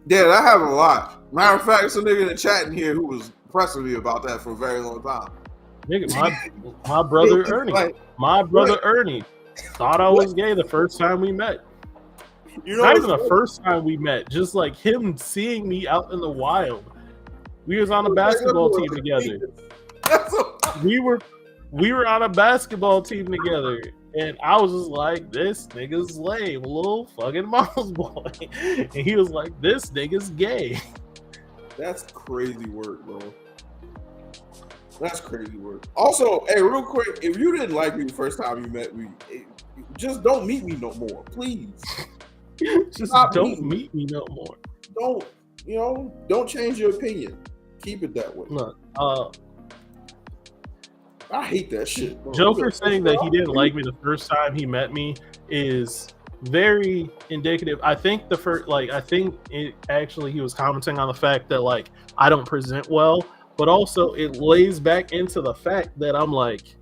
[SPEAKER 1] Yeah, that happened a lot. Matter of fact, some nigga in the chat in here who was pressing me about that for a very long time.
[SPEAKER 2] Nigga, my brother Ernie. Ernie thought I was gay the first time we met.
[SPEAKER 1] You know,
[SPEAKER 2] not even the first time we met, just like him seeing me out in the wild. We was on a basketball team together. We were on a basketball team together, and I was just like, "This nigga's lame, little fucking mama's boy," and he was like, "This nigga's gay."
[SPEAKER 1] That's crazy work, bro. That's crazy work. Also, hey, real quick, if you didn't like me the first time you met me, just don't meet me no more, please.
[SPEAKER 2] Just don't meet me no more.
[SPEAKER 1] Don't change your opinion. Keep it that way.
[SPEAKER 2] Look,
[SPEAKER 1] I hate that shit, bro.
[SPEAKER 2] Joker saying that he didn't like me the first time he met me is very indicative. I think he was commenting on the fact that like I don't present well, but also it lays back into the fact that I'm like,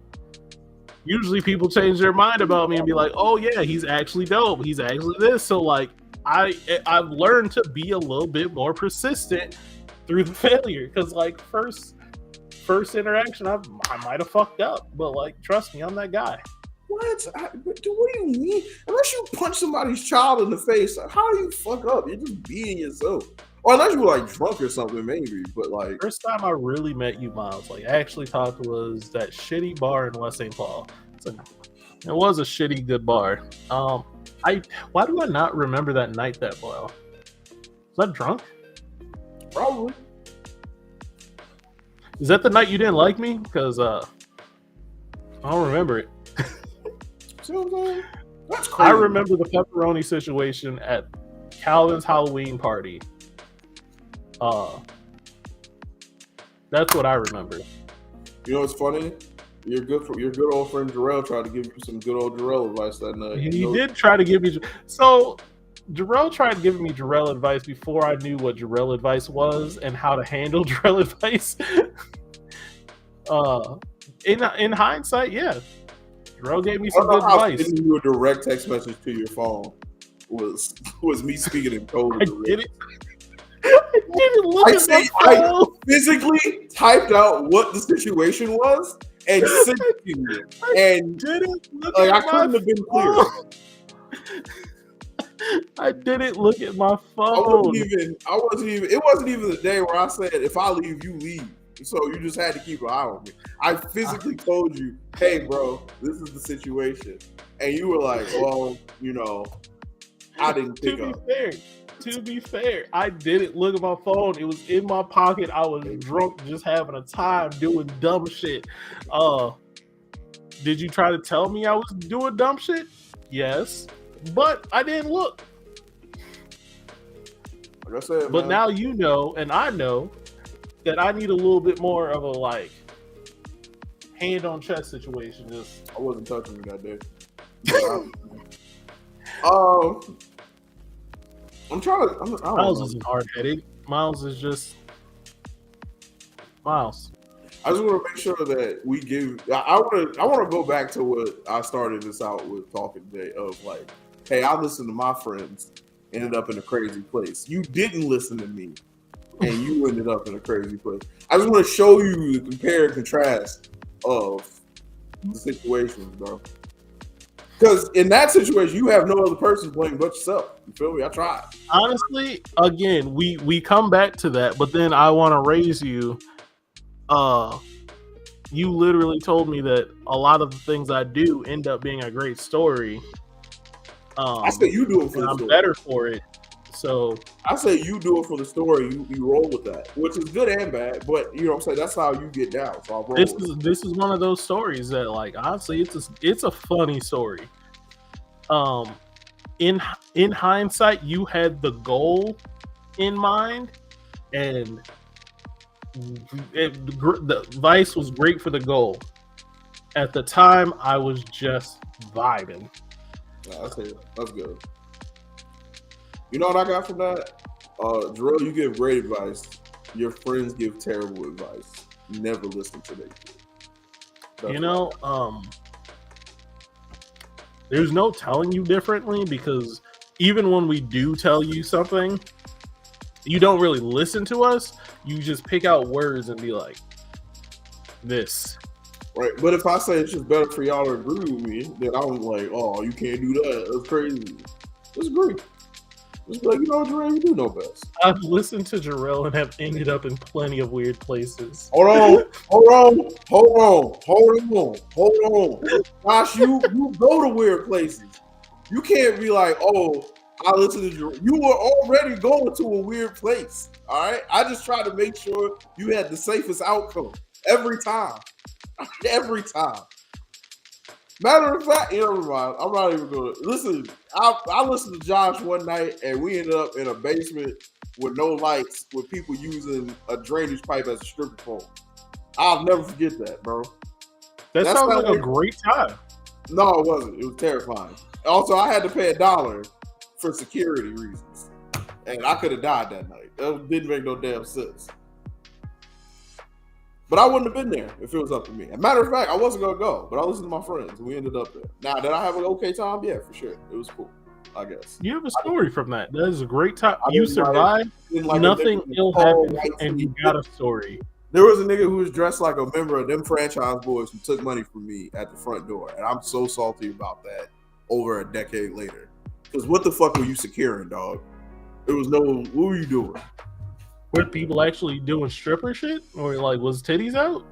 [SPEAKER 2] usually people change their mind about me and be like, oh yeah, he's actually dope. He's actually this. So like I've learned to be a little bit more persistent through the failure. Cause like first interaction, I might have fucked up, but like, trust me, I'm that guy.
[SPEAKER 1] What? What do you mean? Unless you punch somebody's child in the face, how do you fuck up? You're just being yourself. Or unless you were like drunk or something, maybe. But like,
[SPEAKER 2] first time I really met you, Miles, like I actually talked was that shitty bar in West St. Paul. It was a shitty good bar. Why do I not remember that night that well? Was I drunk?
[SPEAKER 1] Probably.
[SPEAKER 2] Is that the night you didn't like me? Because I don't remember it.
[SPEAKER 1] See what I'm saying? That's crazy.
[SPEAKER 2] I remember the pepperoni situation at Calvin's Halloween party. That's what I remember.
[SPEAKER 1] You know what's funny? Your good old friend Jarrell tried to give you some good old Jarrell advice that night.
[SPEAKER 2] He did try to give me. So Jarrell tried giving me Jarrell advice before I knew what Jarrell advice was and how to handle Jarrell advice. In hindsight, yeah, Jarrell gave me some good advice.
[SPEAKER 1] Sending you a direct text message to your phone was me speaking in code.
[SPEAKER 2] I didn't look at my phone.
[SPEAKER 1] I physically typed out what the situation was and sent it to you. And I couldn't have been clearer.
[SPEAKER 2] I didn't look at my phone.
[SPEAKER 1] It wasn't even the day where I said, if I leave, you leave. So you just had to keep an eye on me. I physically told you, hey, bro, this is the situation. And you were like, well, I didn't pick up.
[SPEAKER 2] To be fair, I didn't look at my phone. It was in my pocket. I was drunk, just having a time doing dumb shit. Did you try to tell me I was doing dumb shit? Yes. But I didn't look.
[SPEAKER 1] Like I said,
[SPEAKER 2] but now you know, and I know that I need a little bit more of a like hand on chest situation. Just
[SPEAKER 1] I wasn't touching you that day. I'm trying to.
[SPEAKER 2] Miles isn't hard headed. Miles is just Miles.
[SPEAKER 1] I just want to make sure that we give. I want to go back to what I started this out with talking today of like, hey, I listened to my friends, ended up in a crazy place. You didn't listen to me, and you ended up in a crazy place. I just want to show you the compare and contrast of the situations, bro. Because in that situation, you have no other person playing but yourself. You feel me? I tried.
[SPEAKER 2] Honestly, again, we come back to that, but then I want to raise you. You literally told me that a lot of the things I do end up being a great story.
[SPEAKER 1] I said you do it for the
[SPEAKER 2] I'm
[SPEAKER 1] story.
[SPEAKER 2] better for it. So
[SPEAKER 1] I say you do it for the story. You roll with that, which is good and bad. But you know what I'm saying? That's how you get down. So I roll
[SPEAKER 2] this is one of those stories that, like, honestly, it's a funny story. In hindsight, you had the goal in mind, and the Vice was great for the goal. At the time, I was just vibing.
[SPEAKER 1] That's good. You know what I got from that? Jarrell, you give great advice. Your friends give terrible advice. Never listen to them.
[SPEAKER 2] There's no telling you differently, because even when we do tell you something, you don't really listen to us. You just pick out words and be like, this.
[SPEAKER 1] Right. But if I say it's just better for y'all to agree with me, then I'm like, oh, you can't do that. That's crazy. Just agree. Just be like, you know, Jarrell, you do know best.
[SPEAKER 2] I've listened to Jarrell and have ended up in plenty of weird places.
[SPEAKER 1] Hold on. Josh, you go to weird places. You can't be like, oh, I listen to Jarrell. You were already going to a weird place. All right. I just tried to make sure you had the safest outcome every time. Every time. Matter of fact, you know, I'm not even going to listen. I listened to Josh one night and we ended up in a basement with no lights, with people using a drainage pipe as a stripper pole. I'll never forget that, bro.
[SPEAKER 2] That sounds like a great time.
[SPEAKER 1] No, it wasn't. It was terrifying. Also, I had to pay $1 for security reasons, and I could have died that night. That didn't make no damn sense. But I wouldn't have been there if it was up to me. As a matter of fact, I wasn't going to go, but I listened to my friends, and we ended up there. Now, did I have an okay time? Yeah, for sure. It was cool, I guess.
[SPEAKER 2] You have a story from that. That is a great time. You survived. Nothing ill happened, and you got a story.
[SPEAKER 1] There was a nigga who was dressed like a member of them franchise boys who took money from me at the front door, and I'm so salty about that over a decade later. Because what the fuck were you securing, dog? There was no... What were you doing?
[SPEAKER 2] Were people actually doing stripper shit? Or, like, was titties out?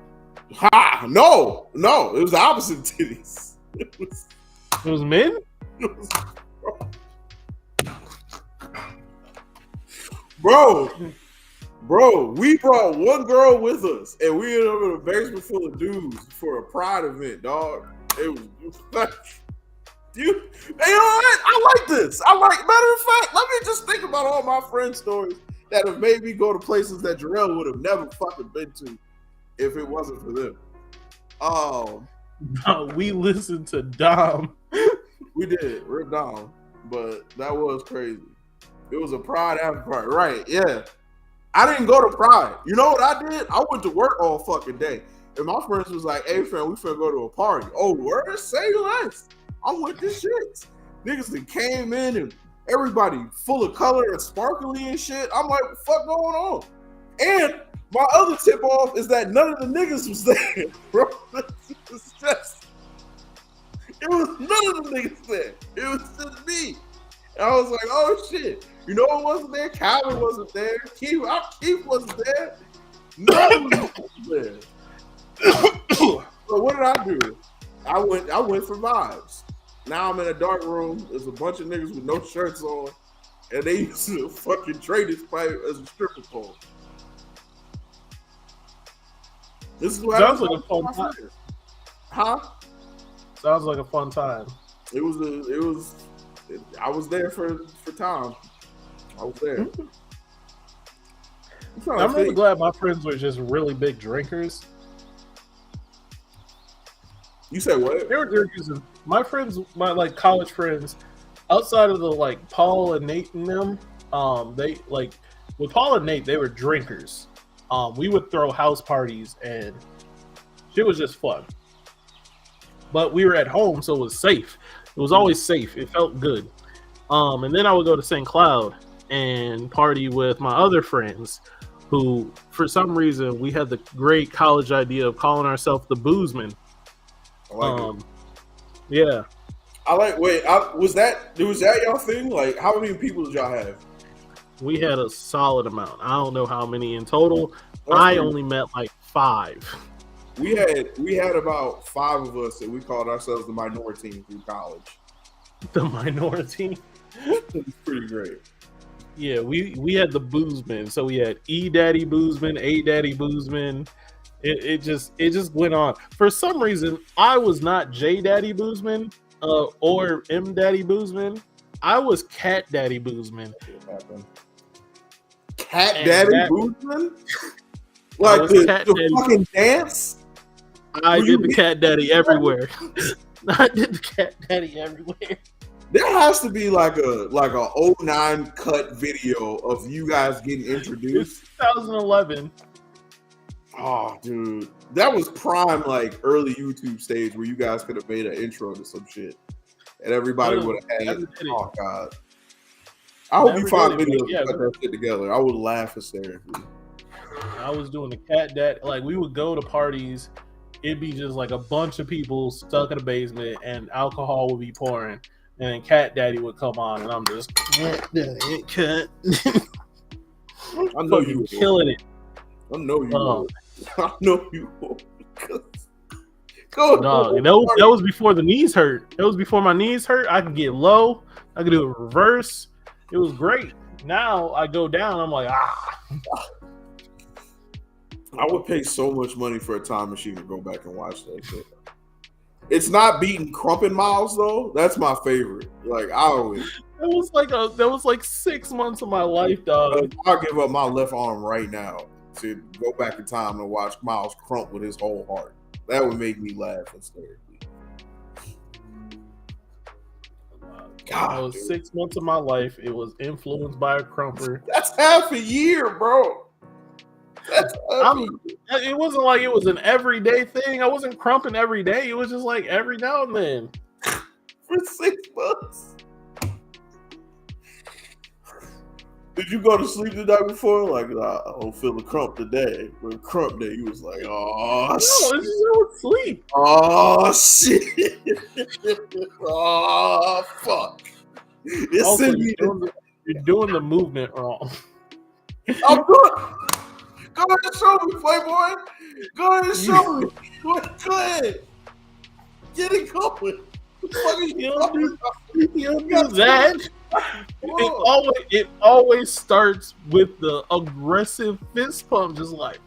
[SPEAKER 1] Ha! No! It was the opposite titties.
[SPEAKER 2] It was men?
[SPEAKER 1] Bro, we brought one girl with us, and we ended up in a basement full of dudes for a pride event, dog. It was like... You know what? I like this. Matter of fact, let me just think about all my friend stories that have made me go to places that Jarrell would have never fucking been to if it wasn't for them.
[SPEAKER 2] We listened to Dom.
[SPEAKER 1] We did, Rip Dom, but that was crazy. It was a Pride after party, right? Yeah. I didn't go to Pride. You know what I did? I went to work all fucking day. And my friends was like, hey, friend, we finna go to a party. Oh, word? Say less. I'm with this shit. Niggas that came in and everybody full of color and sparkly and shit. I'm like, what the fuck going on? And my other tip off is that none of the niggas was there, bro. It was none of the niggas there. It was just me. And I was like, oh shit. You know who wasn't there? Calvin wasn't there. Keith wasn't there. None of them was there. So what did I do? I went for vibes. Now I'm in a dark room. There's a bunch of niggas with no shirts on, and they use a fucking drainage pipe as a stripper pole. This is what
[SPEAKER 2] sounds like a fun time.
[SPEAKER 1] Huh?
[SPEAKER 2] Sounds like a fun time.
[SPEAKER 1] It was. I was there for time. I was there.
[SPEAKER 2] I'm really glad my friends were just really big drinkers.
[SPEAKER 1] You said what?
[SPEAKER 2] They were drinkers. My friends, my like college friends, outside of the like Paul and Nate and them, they like with Paul and Nate, they were drinkers. We would throw house parties and shit was just fun. But we were at home, so it was safe. It was always safe. It felt good. And then I would go to St. Cloud and party with my other friends who, for some reason, we had the great college idea of calling ourselves the Boozmen.
[SPEAKER 1] I like it.
[SPEAKER 2] Yeah.
[SPEAKER 1] Was that y'all thing? Like, how many people did y'all have?
[SPEAKER 2] We had a solid amount. I don't know how many in total. I only met like 5.
[SPEAKER 1] We had about 5 of us that we called ourselves the minority team through college.
[SPEAKER 2] The minority?
[SPEAKER 1] It's pretty great.
[SPEAKER 2] Yeah, we had the Boozman. So we had E Daddy Boozman, A Daddy Boozman. It just went on. For some reason, I was not J Daddy Boozman or M Daddy Boozman. I was Cat Daddy Boozman.
[SPEAKER 1] Cat Daddy Boozman? Like the fucking dance?
[SPEAKER 2] I did the Cat Daddy everywhere. I did the Cat Daddy everywhere.
[SPEAKER 1] There has to be like a 09 cut video of you guys getting introduced.
[SPEAKER 2] It's 2011.
[SPEAKER 1] Oh, dude, that was prime like early YouTube stage where you guys could have made an intro to some shit, and everybody would have had it. Oh God, I hope you find videos to put that shit together. I would laugh hysterically.
[SPEAKER 2] I was doing the Cat Daddy. Like, we would go to parties. It'd be just like a bunch of people stuck in the basement, and alcohol would be pouring. And then Cat Daddy would come on, and I'm just Cat.
[SPEAKER 1] I know you were
[SPEAKER 2] killing it.
[SPEAKER 1] I know you were. I know you were. Go.
[SPEAKER 2] Dog, that was before the knees hurt. It was before my knees hurt. I could get low. I could do a reverse. It was great. Now I go down. I'm like,
[SPEAKER 1] I would pay so much money for a time machine to go back and watch that shit. It's not beating Crumpin' Miles though. That's my favorite. Like, I always.
[SPEAKER 2] That was like 6 months of my life, dog.
[SPEAKER 1] I'll give up my left arm right now to go back in time and watch Miles crump with his whole heart. That would make me laugh hysterically.
[SPEAKER 2] God, that was 6 months of my life. It was influenced by a crumper.
[SPEAKER 1] That's half a year, bro.
[SPEAKER 2] It wasn't like it was an everyday thing. I wasn't crumping every day. It was just like every now and then.
[SPEAKER 1] For 6 months. Did you go to sleep the night before? Like, I don't feel the crump today. When crump day, you was like, oh,
[SPEAKER 2] no, shit. It's just sleep.
[SPEAKER 1] Oh, shit. Oh, fuck.
[SPEAKER 2] Also, you're doing the movement wrong.
[SPEAKER 1] I'm doing. Go ahead and show me, Playboy. Go ahead and show me. Go ahead. Get it going.
[SPEAKER 2] You don't do that. It always starts with the aggressive fist pump, just like.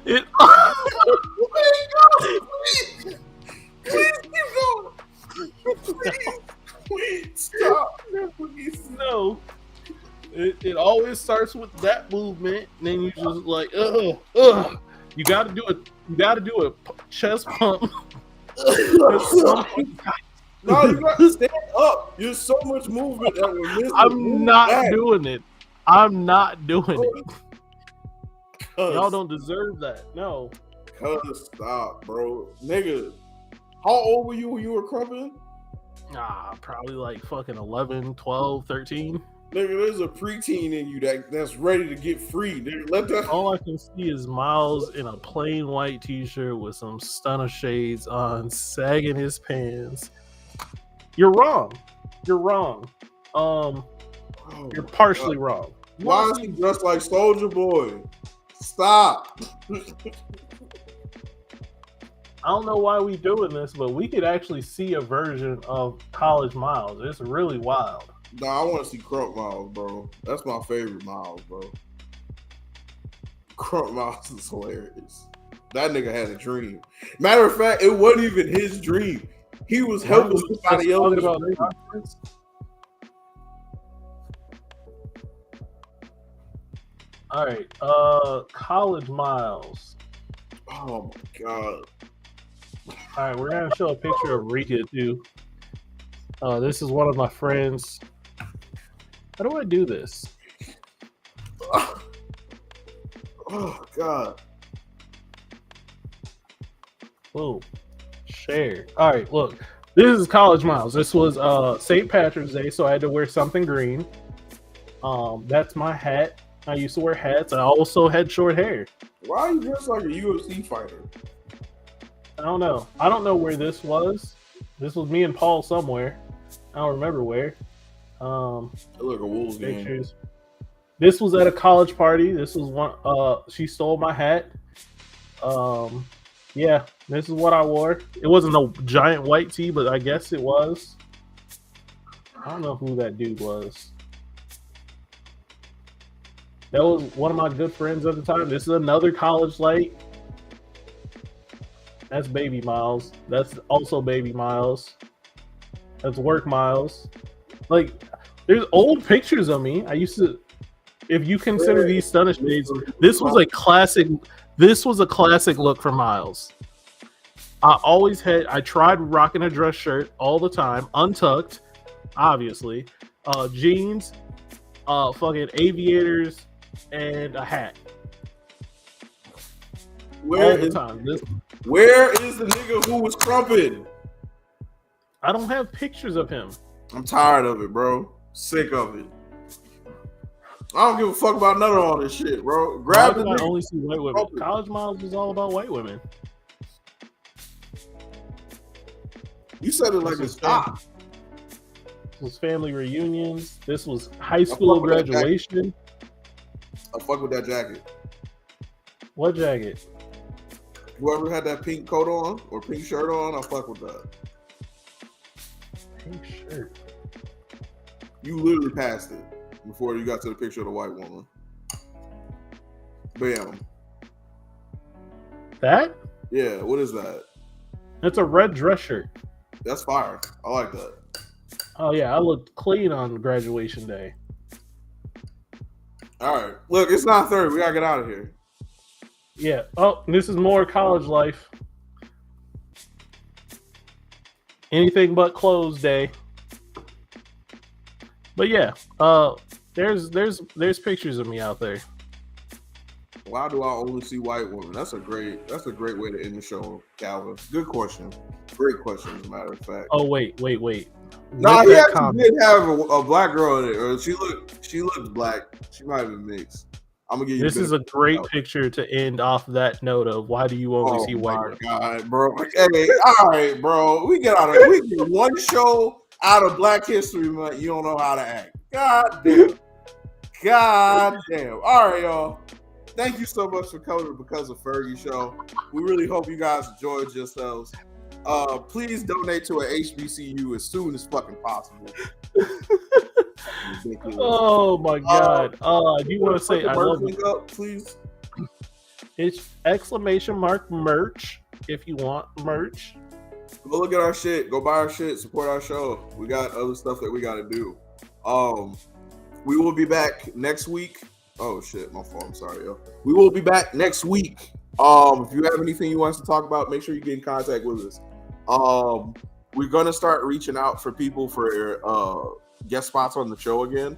[SPEAKER 2] It.
[SPEAKER 1] Please keep going. Please stop. Please.
[SPEAKER 2] No. It always starts with that movement, and then you just like, You gotta do it. You gotta do a chest pump.
[SPEAKER 1] No, you gotta stand up. There's so much movement that we're missing.
[SPEAKER 2] I'm not doing it. I'm not doing it. Y'all don't deserve that. No.
[SPEAKER 1] Stop, bro. Nigga, how old were you when you were crumping?
[SPEAKER 2] Probably like fucking 11, 12, 13.
[SPEAKER 1] Nigga, there's a preteen in you that's ready to get free. Nigga, let that.
[SPEAKER 2] All I can see is Miles in a plain white t-shirt with some stunner shades on, sagging his pants. You're wrong. You're wrong. You're partially wrong.
[SPEAKER 1] Why is he dressed like Soulja Boy? Stop.
[SPEAKER 2] I don't know why we doing this, but we could actually see a version of College Miles. It's really wild.
[SPEAKER 1] Nah, I want to see Crump Miles, bro. That's my favorite Miles, bro. Crump Miles is hilarious. That nigga had a dream. Matter of fact, it wasn't even his dream. He was helping somebody else's dream.
[SPEAKER 2] All right, College Miles.
[SPEAKER 1] Oh my god.
[SPEAKER 2] All right, we're gonna show a picture of Rika too. This is one of my friends. How do I do this?
[SPEAKER 1] Oh god.
[SPEAKER 2] Whoa. Share. All right, look. This is College Miles. This was St. Patrick's Day, so I had to wear something green. That's my hat. I used to wear hats. I also had short hair.
[SPEAKER 1] Why are you dressed like a UFC fighter?
[SPEAKER 2] I don't know. I don't know where this was. This was me and Paul somewhere. I don't remember where.
[SPEAKER 1] It look like a Wolves game.
[SPEAKER 2] Pictures. This was at a college party. This was one. She stole my hat. Yeah, this is what I wore. It wasn't a giant white tee, but I guess it was. I don't know who that dude was. That was one of my good friends at the time. This is another college light. That's Baby Miles. That's also Baby Miles. That's Work Miles. Like, there's old pictures of me. I used to, if you consider these stunner shades, this was a classic. This was a classic look for Miles. I tried rocking a dress shirt all the time, untucked, obviously, jeans, fucking aviators, and a hat.
[SPEAKER 1] Where is the nigga who was crumping?
[SPEAKER 2] I don't have pictures of him.
[SPEAKER 1] I'm tired of it, bro. Sick of it. I don't give a fuck about none of all this shit, bro. Grab the nigga.
[SPEAKER 2] I only see white women. College Miles was all about white women.
[SPEAKER 1] You said it like it's not.
[SPEAKER 2] This was family reunions. This was high school graduation.
[SPEAKER 1] I fuck with that jacket.
[SPEAKER 2] What jacket?
[SPEAKER 1] Whoever had that pink coat on or pink shirt on, I fuck with that.
[SPEAKER 2] Pink shirt.
[SPEAKER 1] You literally passed it before you got to the picture of the white woman. Bam.
[SPEAKER 2] That?
[SPEAKER 1] Yeah, what is that?
[SPEAKER 2] It's a red dress shirt.
[SPEAKER 1] That's fire. I like that.
[SPEAKER 2] Oh yeah, I looked clean on graduation day.
[SPEAKER 1] All right. Look, it's 9:30. We gotta get out of here.
[SPEAKER 2] Yeah. Oh, this is more college life. Anything but clothes day. But yeah, there's pictures of me out there.
[SPEAKER 1] Why do I only see white women? That's a great way to end the show, Calvin. Good question. Great question, as a matter of fact.
[SPEAKER 2] Oh wait.
[SPEAKER 1] Nah, he actually did have a black girl in it. Or she looked black. She might have been mixed. I'm gonna give you.
[SPEAKER 2] This is a great picture to end off that note of why do you only see white women?
[SPEAKER 1] Oh my God, bro. Hey, all right, bro. We get out of it. We get one show out of Black History Month. You don't know how to act. God damn. God damn. All right, y'all. Thank you so much for coming to Because of Fergie show. We really hope you guys enjoyed yourselves. Please donate to an HBCU as soon as fucking possible.
[SPEAKER 2] Oh my God. Do you want to say I love you?
[SPEAKER 1] Up, please.
[SPEAKER 2] It's ! merch if you want merch.
[SPEAKER 1] Go look at our shit. Go buy our shit. Support our show. We got other stuff that we got to do. We will be back next week. Oh shit, my fault. I'm sorry, yo. We will be back next week. If you have anything you want us to talk about, make sure you get in contact with us. We're gonna start reaching out for people for guest spots on the show again.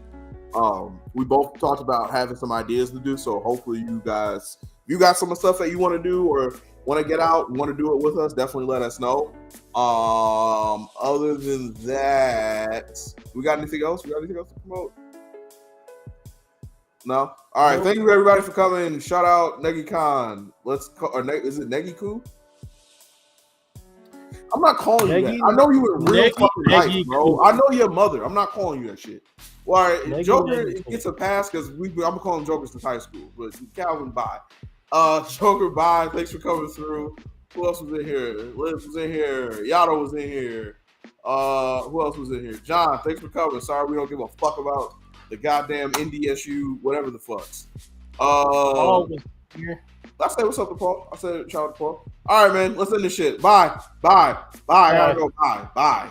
[SPEAKER 1] We both talked about having some ideas to do, so hopefully you guys, if you got some stuff that you want to do or want to get out, want to do it with us, definitely let us know. Other than that, we got anything else? We got anything else to promote? No. All right. Thank you everybody for coming. Shout out Negi Khan. Is it Negi Koo? I'm not calling you that. I know you in real fucking life, bro. I know your mother. I'm not calling you that shit. Well, all right, Joker gets a pass because I'm calling Joker since high school. But Calvin, bye. Joker, bye. Thanks for coming through. Who else was in here? Liz was in here. Yato was in here. Who else was in here? John, thanks for coming. Sorry, we don't give a fuck about the goddamn NDSU, whatever the fucks.
[SPEAKER 2] Paul was here.
[SPEAKER 1] I said what's up to Paul. I said shout out to Paul. All right, man. Let's end this shit. Bye. I gotta go. Bye.